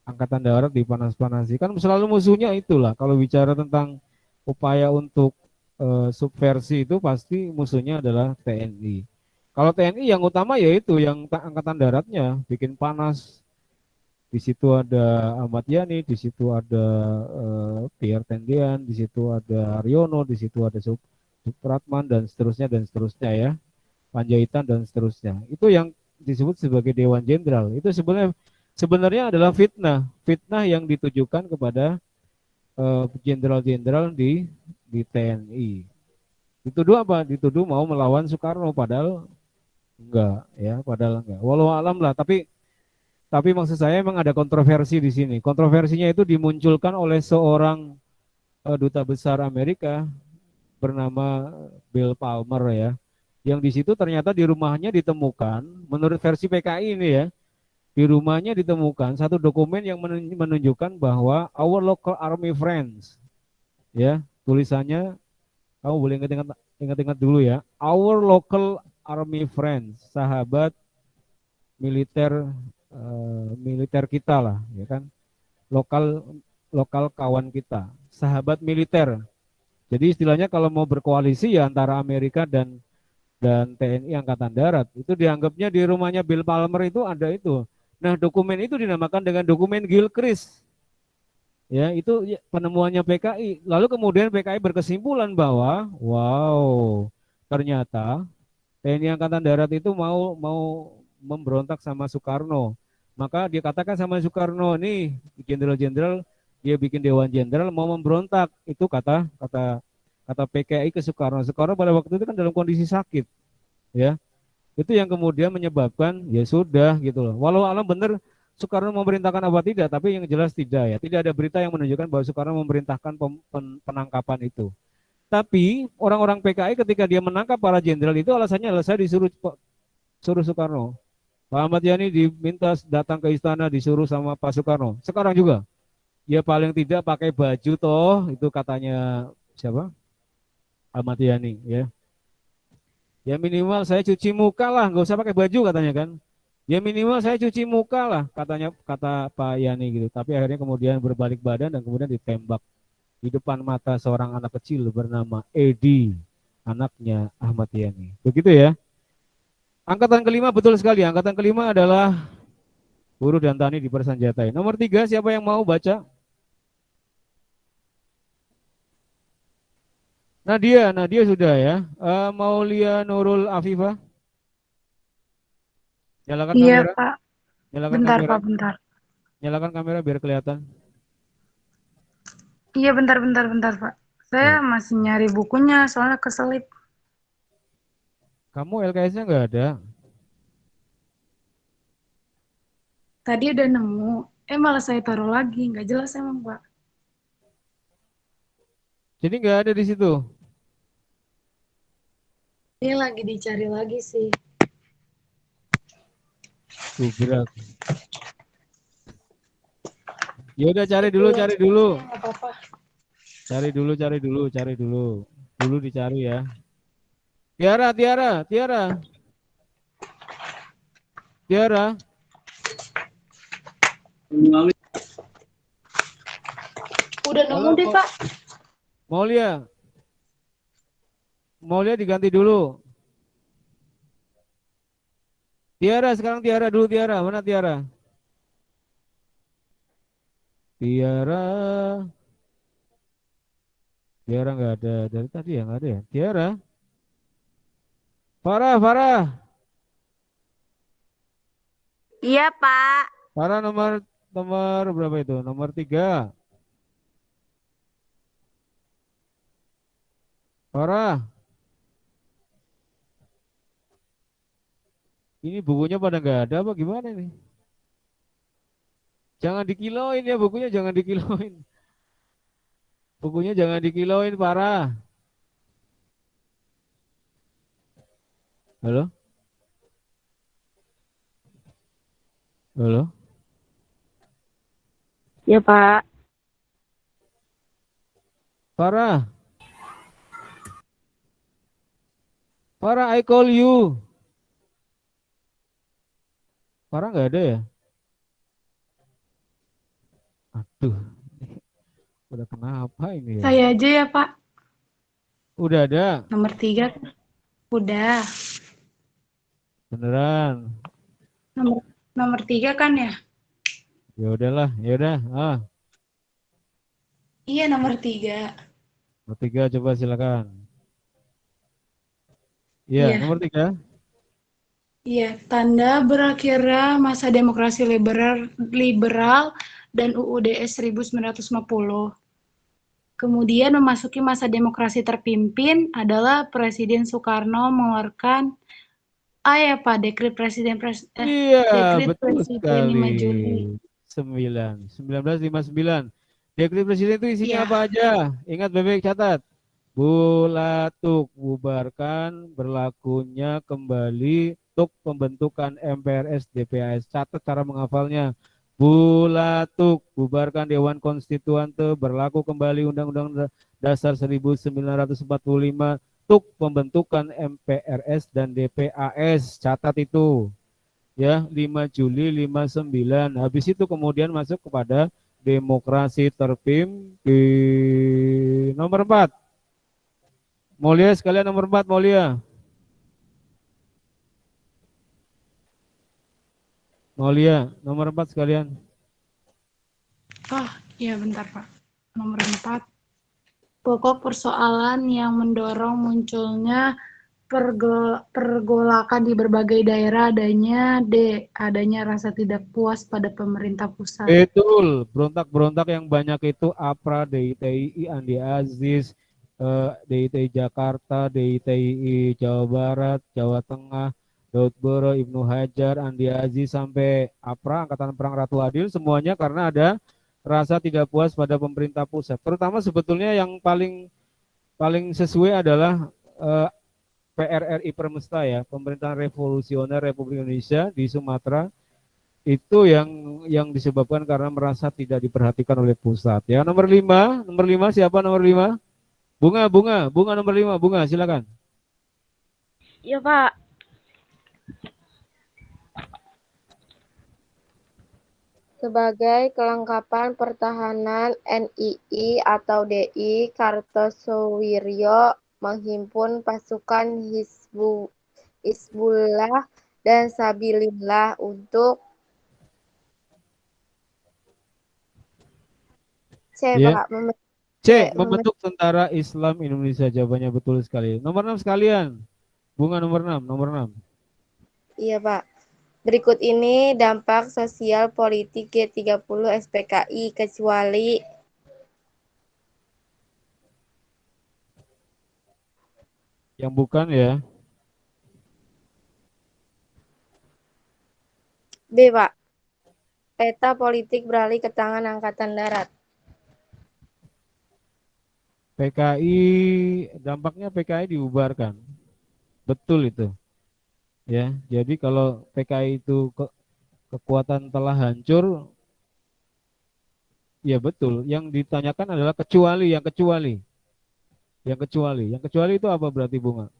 Angkatan darat dipanas-panasi. Kan selalu musuhnya itulah. Kalau bicara tentang upaya untuk subversi itu pasti musuhnya adalah TNI. Kalau TNI yang utama yaitu yang angkatan daratnya bikin panas. Di situ ada Ahmad Yani, di situ ada Pierre Tendian, di situ ada Haryono, di situ ada Supratman dan seterusnya ya, Panjaitan dan seterusnya. Itu yang disebut sebagai Dewan Jenderal. Itu sebenarnya adalah fitnah yang ditujukan kepada jenderal-jenderal di TNI. Dituduh apa? Dituduh mau melawan Soekarno, padahal enggak. Walau alam lah, tapi maksud saya memang ada kontroversi di sini. Kontroversinya itu dimunculkan oleh seorang duta besar Amerika bernama Bill Palmer ya. Yang di situ ternyata di rumahnya ditemukan, menurut versi PKI ini ya, di rumahnya ditemukan satu dokumen yang menunjukkan bahwa our local army friends, ya, tulisannya kamu boleh ingat-ingat dulu ya, our local army friends, sahabat militer kita lah, ya kan, lokal kawan kita, sahabat militer. Jadi istilahnya kalau mau berkoalisi ya antara Amerika dan TNI Angkatan Darat, itu dianggapnya di rumahnya Bill Palmer itu ada itu. Nah, dokumen itu dinamakan dengan dokumen Gilchrist. Ya, itu penemuannya PKI. Lalu kemudian PKI berkesimpulan bahwa ternyata TNI Angkatan Darat itu mau memberontak sama Soekarno. Maka dia katakan sama Soekarno, nih jenderal-jenderal, dia bikin Dewan Jenderal mau memberontak. Itu kata PKI ke Soekarno. Soekarno pada waktu itu kan dalam kondisi sakit, ya. Itu yang kemudian menyebabkan ya sudah gitu loh. Walau alam benar Soekarno memerintahkan apa tidak, tapi yang jelas tidak ya. Tidak ada berita yang menunjukkan bahwa Soekarno memerintahkan penangkapan itu. Tapi orang-orang PKI ketika dia menangkap para jenderal itu alasannya adalah saya suruh Soekarno. Pak Ahmad Yani diminta datang ke istana disuruh sama Pak Soekarno. Sekarang juga. Ya paling tidak pakai baju toh, itu katanya siapa? Ahmad Yani ya. Ya minimal saya cuci muka lah, nggak usah pakai baju katanya kan. Ya minimal saya cuci muka lah katanya, kata Pak Yani gitu. Tapi akhirnya kemudian berbalik badan dan kemudian ditembak di depan mata seorang anak kecil bernama Edi, anaknya Ahmad Yani. Begitu ya. Angkatan kelima betul sekali. Angkatan kelima adalah buruh dan tani dipersenjatai. Nomor 3 siapa yang mau baca? Nadia sudah ya. Maulia Nurul Afifah. Nyalakan Iya, kamera. Pak. Nyalakan Bentar, kamera. Pak, bentar. Nyalakan kamera biar kelihatan. Iya, bentar, Pak. Saya Ya. masih nyari bukunya, soalnya keselip. Kamu LKS-nya nggak ada. Tadi udah nemu, malah saya taruh lagi. Nggak jelas emang, Pak. Jadi nggak ada di situ. Ini lagi dicari lagi sih. Berat. Ya udah cari dulu. Nggak apa-apa. Cari dulu. Dulu dicari ya. Tiara. Udah nemu Halo, deh, Pak. Maulia diganti dulu. Tiara, sekarang Tiara dulu, Tiara. Mana Tiara? Tiara nggak ada. Dari tadi ya nggak ada ya. Tiara. Farah. Iya, Pak. Farah nomor berapa itu? Nomor 3. Farah. Ini bukunya pada nggak ada apa gimana nih? Jangan dikilauin ya bukunya, jangan dikilauin. Bukunya jangan dikilauin, Farah. Halo? Ya, Pak. Farah, I call you. Farah nggak ada ya? Aduh, udah kenapa ini ya? Saya aja ya, Pak. Udah ada, Nomor 3. Udah. beneran. Nomor 3 kan ya? Ya udahlah, ya udah. Iya, nomor 3. Nomor 3 coba silakan. Iya, Iya. nomor 3. Iya, tanda berakhirnya masa demokrasi liberal dan UUDS 1950. Kemudian memasuki masa demokrasi terpimpin adalah Presiden Soekarno mengeluarkan Pak, dekret Presiden Iya, dekret betul Presiden sekali. 5 Juli. 1959. Dekret presiden itu isinya Iya. apa aja? Ingat Bebek, catat. Bulatuk, bubarkan berlakunya kembali tuk pembentukan MPRS DPAS. Catat cara menghafalnya. Bulatuk, bubarkan Dewan Konstituante, berlaku kembali Undang-Undang Dasar 1945, tuk pembentukan MPRS dan DPAS. Catat itu. Ya, 5 Juli 59. Habis itu kemudian masuk kepada demokrasi terpimpin. Nomor 4. Maulia sekalian nomor 4, Maulia. Nomor 4 sekalian. Oh, iya bentar, Pak. Nomor 4. Pokok persoalan yang mendorong munculnya pergolakan di berbagai daerah, adanya D, adanya rasa tidak puas pada pemerintah pusat. Betul, berontak-berontak yang banyak itu APRA, DITII, Andi Aziz, DITI Jakarta, DITI Jawa Barat, Jawa Tengah, Daud Boro, Ibnu Hajar, Andi Aziz, sampai APRA, Angkatan Perang Ratu Adil, semuanya karena ada rasa tidak puas pada pemerintah pusat. Terutama sebetulnya yang paling sesuai adalah PRRI Permesta ya, Pemerintahan Revolusioner Republik Indonesia di Sumatera, itu yang disebabkan karena merasa tidak diperhatikan oleh pusat. Ya, nomor 5 siapa nomor 5? Bunga nomor 5, Bunga silakan. Iya, Pak. Sebagai kelengkapan pertahanan NII atau DI, Kartosoewiryo menghimpun pasukan Hizbullah dan Sabilillah untuk Ya. Pak, Membentuk Tentara Islam Indonesia. Jawabannya betul sekali. Nomor 6 sekalian. Bunga nomor 6. Iya, Pak. Berikut ini dampak sosial politik G30 SPKI kecuali yang bukan ya. B, Pak. Peta politik beralih ke tangan Angkatan Darat. PKI, dampaknya PKI dibubarkan. Betul itu. Ya, jadi kalau PKI itu kekuatan telah hancur, ya betul. Yang ditanyakan adalah kecuali. Yang kecuali itu apa berarti, Bunga?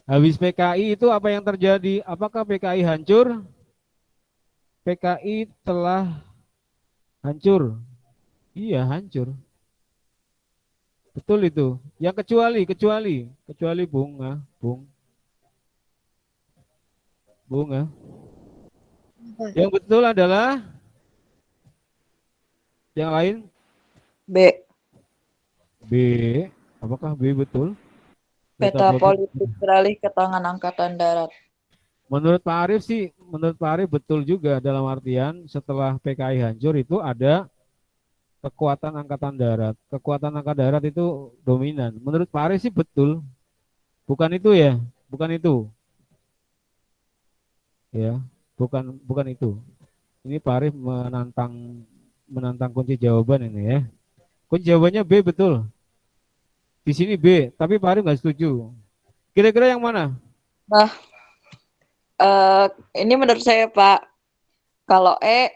Habis PKI itu apa yang terjadi? Apakah PKI hancur? PKI telah hancur. Iya, hancur. Betul itu. Yang kecuali Bunga. Yang betul adalah yang lain. B. Apakah B betul? Peta politik beralih ke tangan Angkatan Darat. Menurut Pak Arif betul juga, dalam artian setelah PKI hancur itu ada kekuatan Angkatan Darat. Kekuatan Angkatan Darat itu dominan. Menurut Pak Arif sih betul. Bukan itu ya? Bukan itu. Ya, bukan itu. Ini Pak Arif menantang kunci jawaban ini ya. Kunci jawabannya B betul. Di sini B, tapi Pak Arif nggak setuju. Kira-kira yang mana? Nah, ini menurut saya Pak, kalau E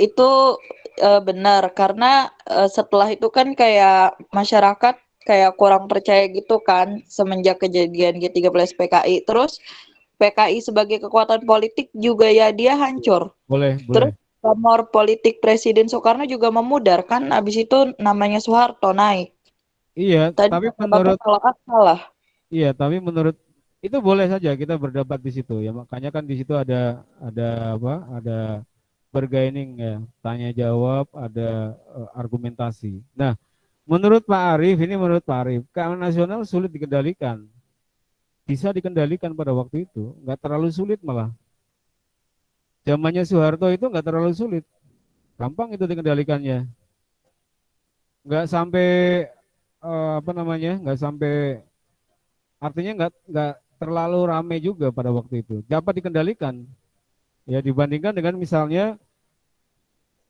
itu benar karena setelah itu kan kayak masyarakat kayak kurang percaya gitu kan semenjak kejadian G13 PKI. Terus PKI sebagai kekuatan politik juga ya dia hancur. Boleh. Terus pamor politik Presiden Soekarno juga memudar kan, abis itu namanya Soeharto naik. Iya, Tadi tapi menurut salah. Iya, tapi menurut itu boleh saja kita berdebat di situ ya. Makanya kan di situ ada apa? Ada bargaining ya, tanya jawab, ada argumentasi. Nah, menurut Pak Arif, keamanan nasional sulit dikendalikan. Bisa dikendalikan pada waktu itu, nggak terlalu sulit malah. Zamannya Soeharto itu nggak terlalu sulit, gampang itu dikendalikannya. Nggak sampai nggak sampai, artinya nggak terlalu ramai juga pada waktu itu, dapat dikendalikan. Ya, dibandingkan dengan misalnya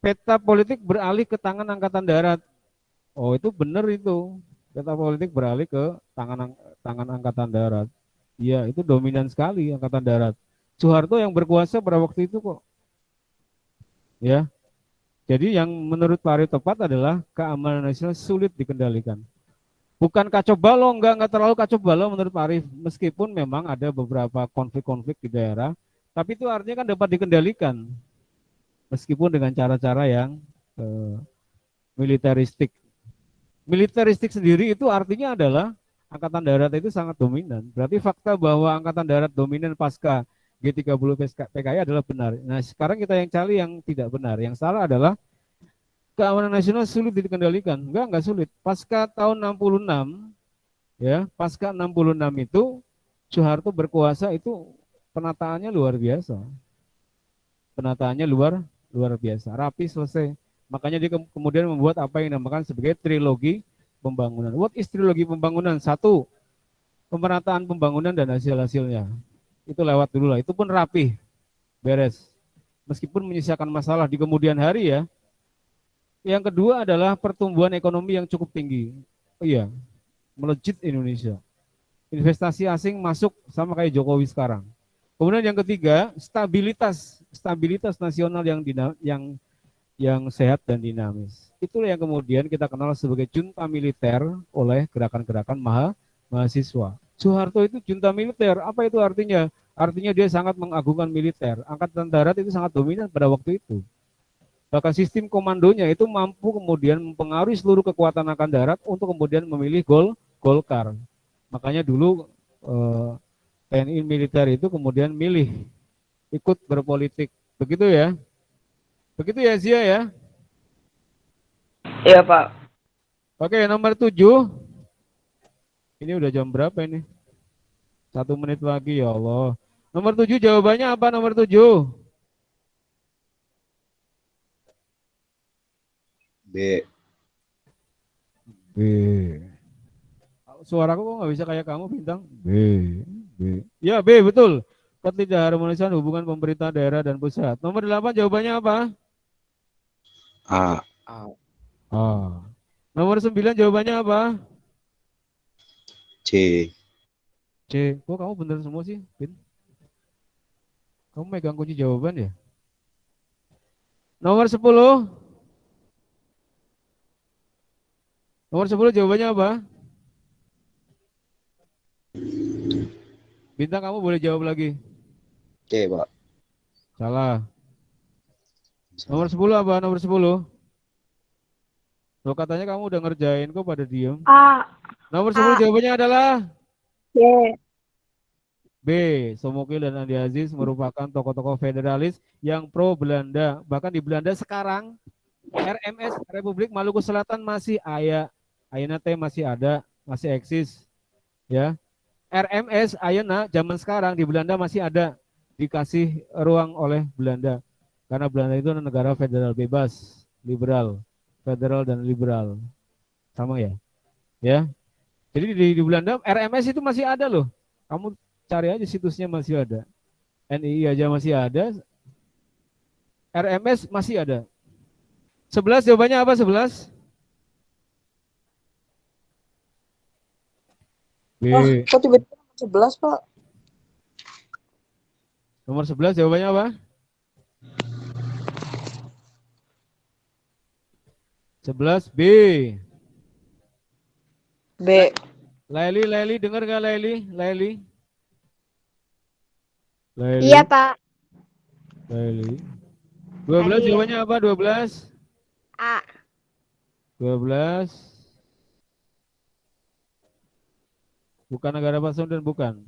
peta politik beralih ke tangan Angkatan Darat. Oh, itu benar itu. Peta politik beralih ke tangan Angkatan Darat. Iya, itu dominan sekali Angkatan Darat. Soeharto yang berkuasa pada waktu itu kok. Ya. Jadi yang menurut Pak Arif tepat adalah keamanan nasional sulit dikendalikan. Bukan kacau balau, enggak terlalu kacau balau menurut Pak Arif. Meskipun memang ada beberapa konflik-konflik di daerah, tapi itu artinya kan dapat dikendalikan. Meskipun dengan cara-cara yang militeristik. Militeristik sendiri itu artinya adalah Angkatan Darat itu sangat dominan. Berarti fakta bahwa Angkatan Darat dominan pasca G30 PKI adalah benar. Nah, sekarang kita yang cari yang tidak benar. Yang salah adalah keamanan nasional sulit dikendalikan. Enggak sulit. Pasca tahun 66 Ya, pasca 66 itu Soeharto berkuasa itu penataannya luar biasa. Penataannya luar biasa, rapi, selesai. Makanya dia kemudian membuat apa yang dinamakan sebagai trilogi pembangunan. What is trilogi pembangunan? Satu, pemerataan pembangunan dan hasil-hasilnya. Itu lewat dulu lah, itu pun rapi, beres. Meskipun menyisakan masalah di kemudian hari ya. Yang kedua adalah pertumbuhan ekonomi yang cukup tinggi. Oh iya, melejit Indonesia. Investasi asing masuk sama kayak Jokowi sekarang. Kemudian yang ketiga, stabilitas nasional yang sehat dan dinamis. Itulah yang kemudian kita kenal sebagai junta militer oleh gerakan-gerakan mahasiswa. Soeharto itu junta militer, apa itu artinya? Artinya dia sangat mengagungkan militer. Angkatan darat itu sangat dominan pada waktu itu. Bahkan sistem komandonya itu mampu kemudian mempengaruhi seluruh kekuatan angkatan darat untuk kemudian memilih Golkar. Makanya dulu TNI militer itu kemudian milih ikut berpolitik. Begitu ya? Begitu ya Zia ya? Iya, Pak. Oke, nomor 7. Ini udah jam berapa ini? 1 menit lagi ya Allah. Nomor 7 jawabannya apa nomor 7? B. B. Suaraku kok nggak bisa kayak kamu Bintang? B. Ya B betul. Ketidakharmonisan hubungan pemerintah daerah dan pusat. Nomor 8 jawabannya apa? A. A. Nomor 9 jawabannya apa? C. C. Kok kamu bener semua sih, Bin? Kamu megang kunci jawaban ya? Nomor 10. Nomor 10 jawabannya apa? Bintang kamu boleh jawab lagi. C, Pak. Salah. Nomor 10 apa? Nomor 10. Loh katanya kamu udah ngerjain kok pada diem. A. Nomor 10 jawabannya adalah C. B. Somokil dan Andi Aziz merupakan tokoh-tokoh federalis yang pro Belanda. Bahkan di Belanda sekarang RMS Republik Maluku Selatan masih Ayeuna teh masih ada, masih eksis. Ya. RMS Ayeuna zaman sekarang di Belanda masih ada, dikasih ruang oleh Belanda. Karena Belanda itu negara federal bebas, liberal, federal dan liberal. Sama ya? Ya. Jadi di Belanda RMS itu masih ada loh. Kamu cari aja situsnya masih ada. NII aja masih ada. RMS masih ada. 11 jawabannya apa 11? B. Kok tiba-tiba 11, Pak? Nomor 11 jawabannya apa? 11 B. B. Laili, dengar nggak Laili? Iya, Pak. Laili. 12 Hadir. jawabannya apa? 12? A. 12. Bukan negara Pasundan, bukan.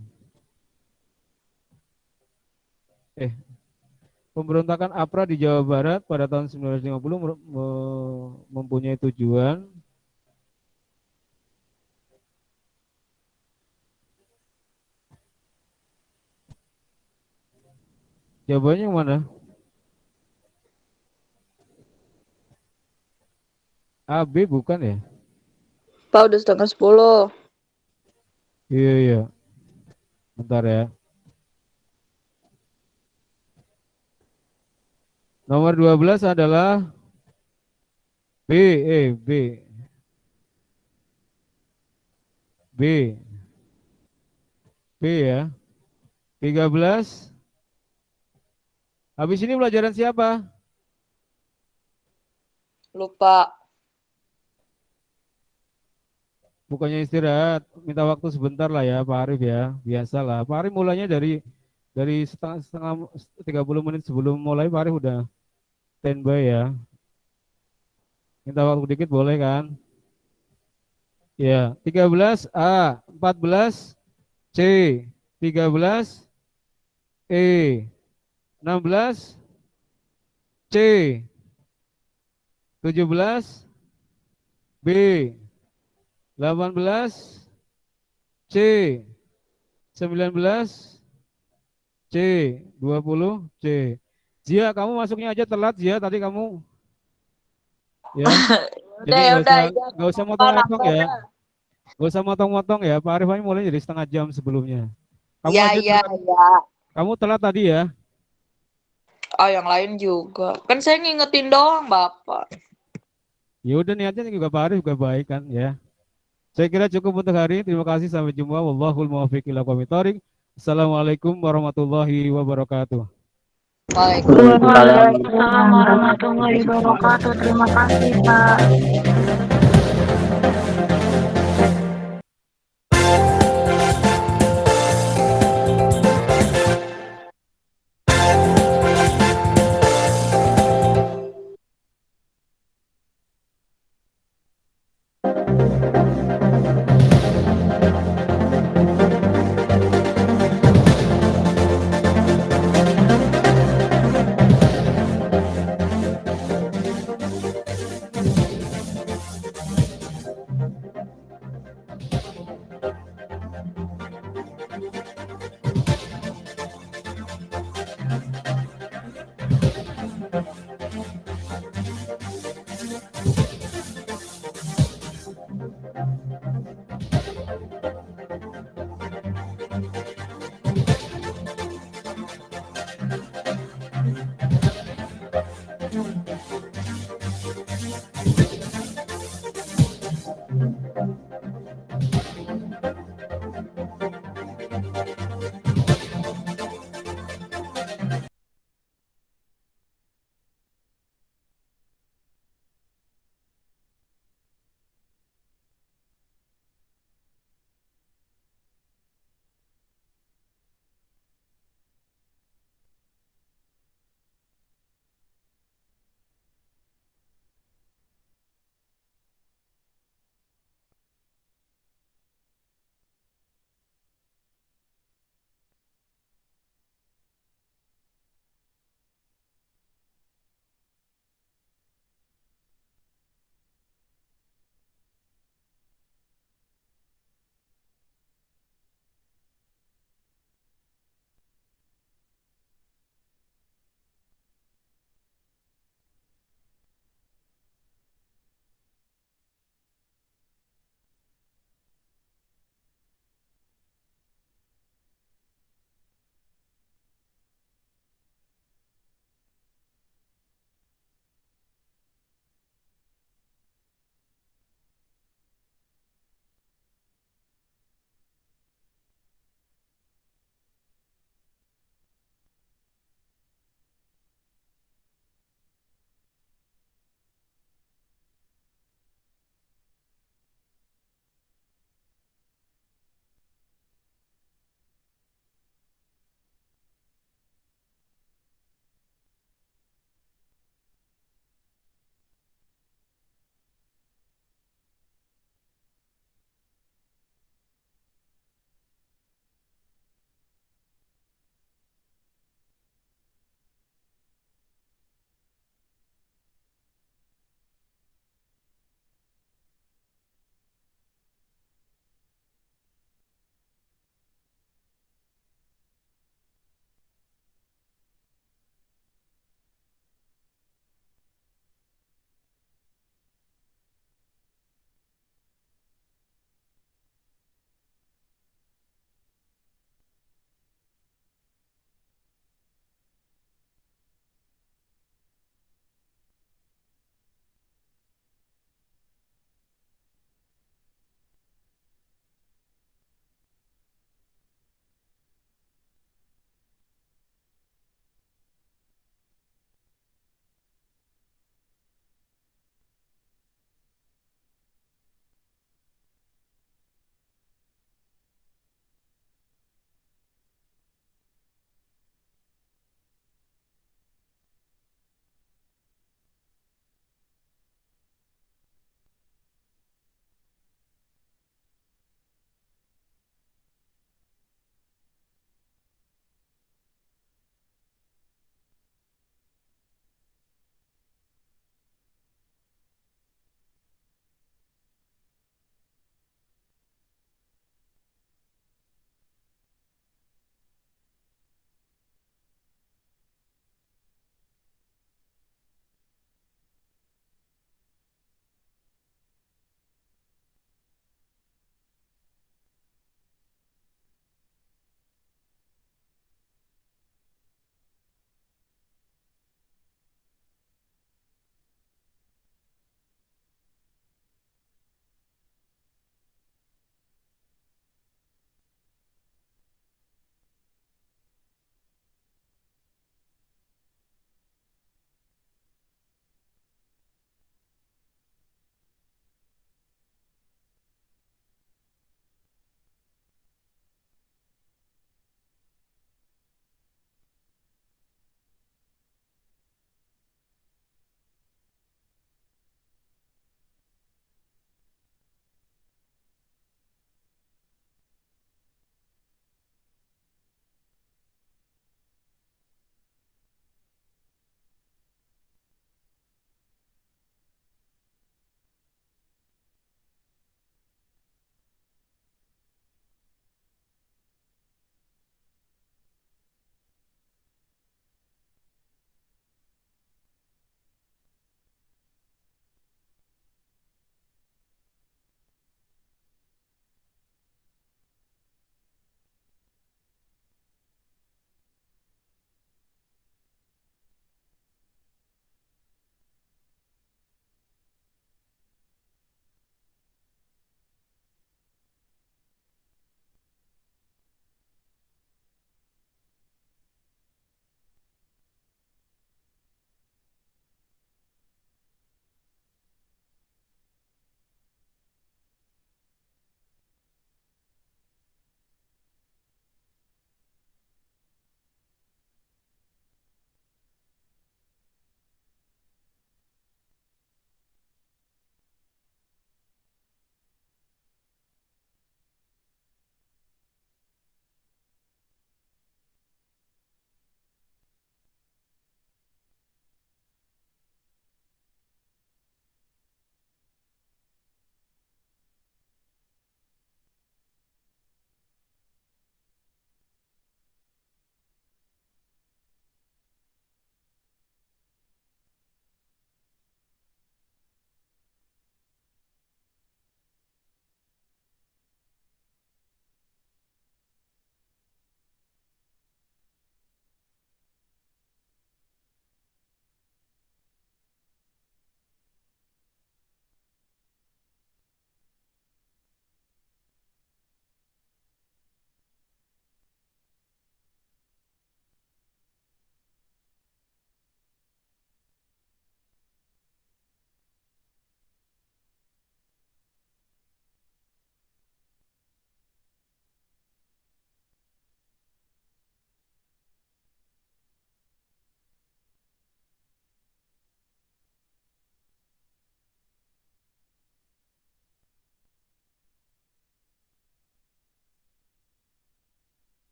Pemberontakan APRA di Jawa Barat pada tahun 1950 mempunyai tujuan jawabannya yang mana? A, B bukan ya? Pak udah setengah 10. Iya. Bentar ya. Nomor 12 adalah B. B ya. 13. Habis ini pelajaran siapa? Lupa. Bukannya istirahat, minta waktu sebentar lah ya Pak Arif ya. Biasalah. Pak Arif mulainya dari setengah 30 menit sebelum mulai Pak Arif udah standby ya. Minta waktu dikit boleh kan? Ya, 13 A, 14 C, 13 E, 16 C, 17 B, 18 C 19, C 20, C. Zia, kamu masuknya aja telat, Zia, tadi kamu. Ya, jadi nggak usah motong-motong ya. Nggak usah motong-motong ya. Pak Arif mulai jadi setengah jam sebelumnya. Kamu aja telat. Kamu telat tadi ya. Oh, yang lain juga. Kan saya ngingetin doang, Bapak. Ya udah, niatnya juga Pak Arif juga baik kan ya. Saya kira cukup untuk hari ini. Terima kasih, sampai jumpa. Wallahul muwaffiq ila aqwamit thoriq. Assalamualaikum warahmatullahi wabarakatuh. Waalaikumsalam. Waalaikumsalam warahmatullahi wabarakatuh. Terima kasih, Pak.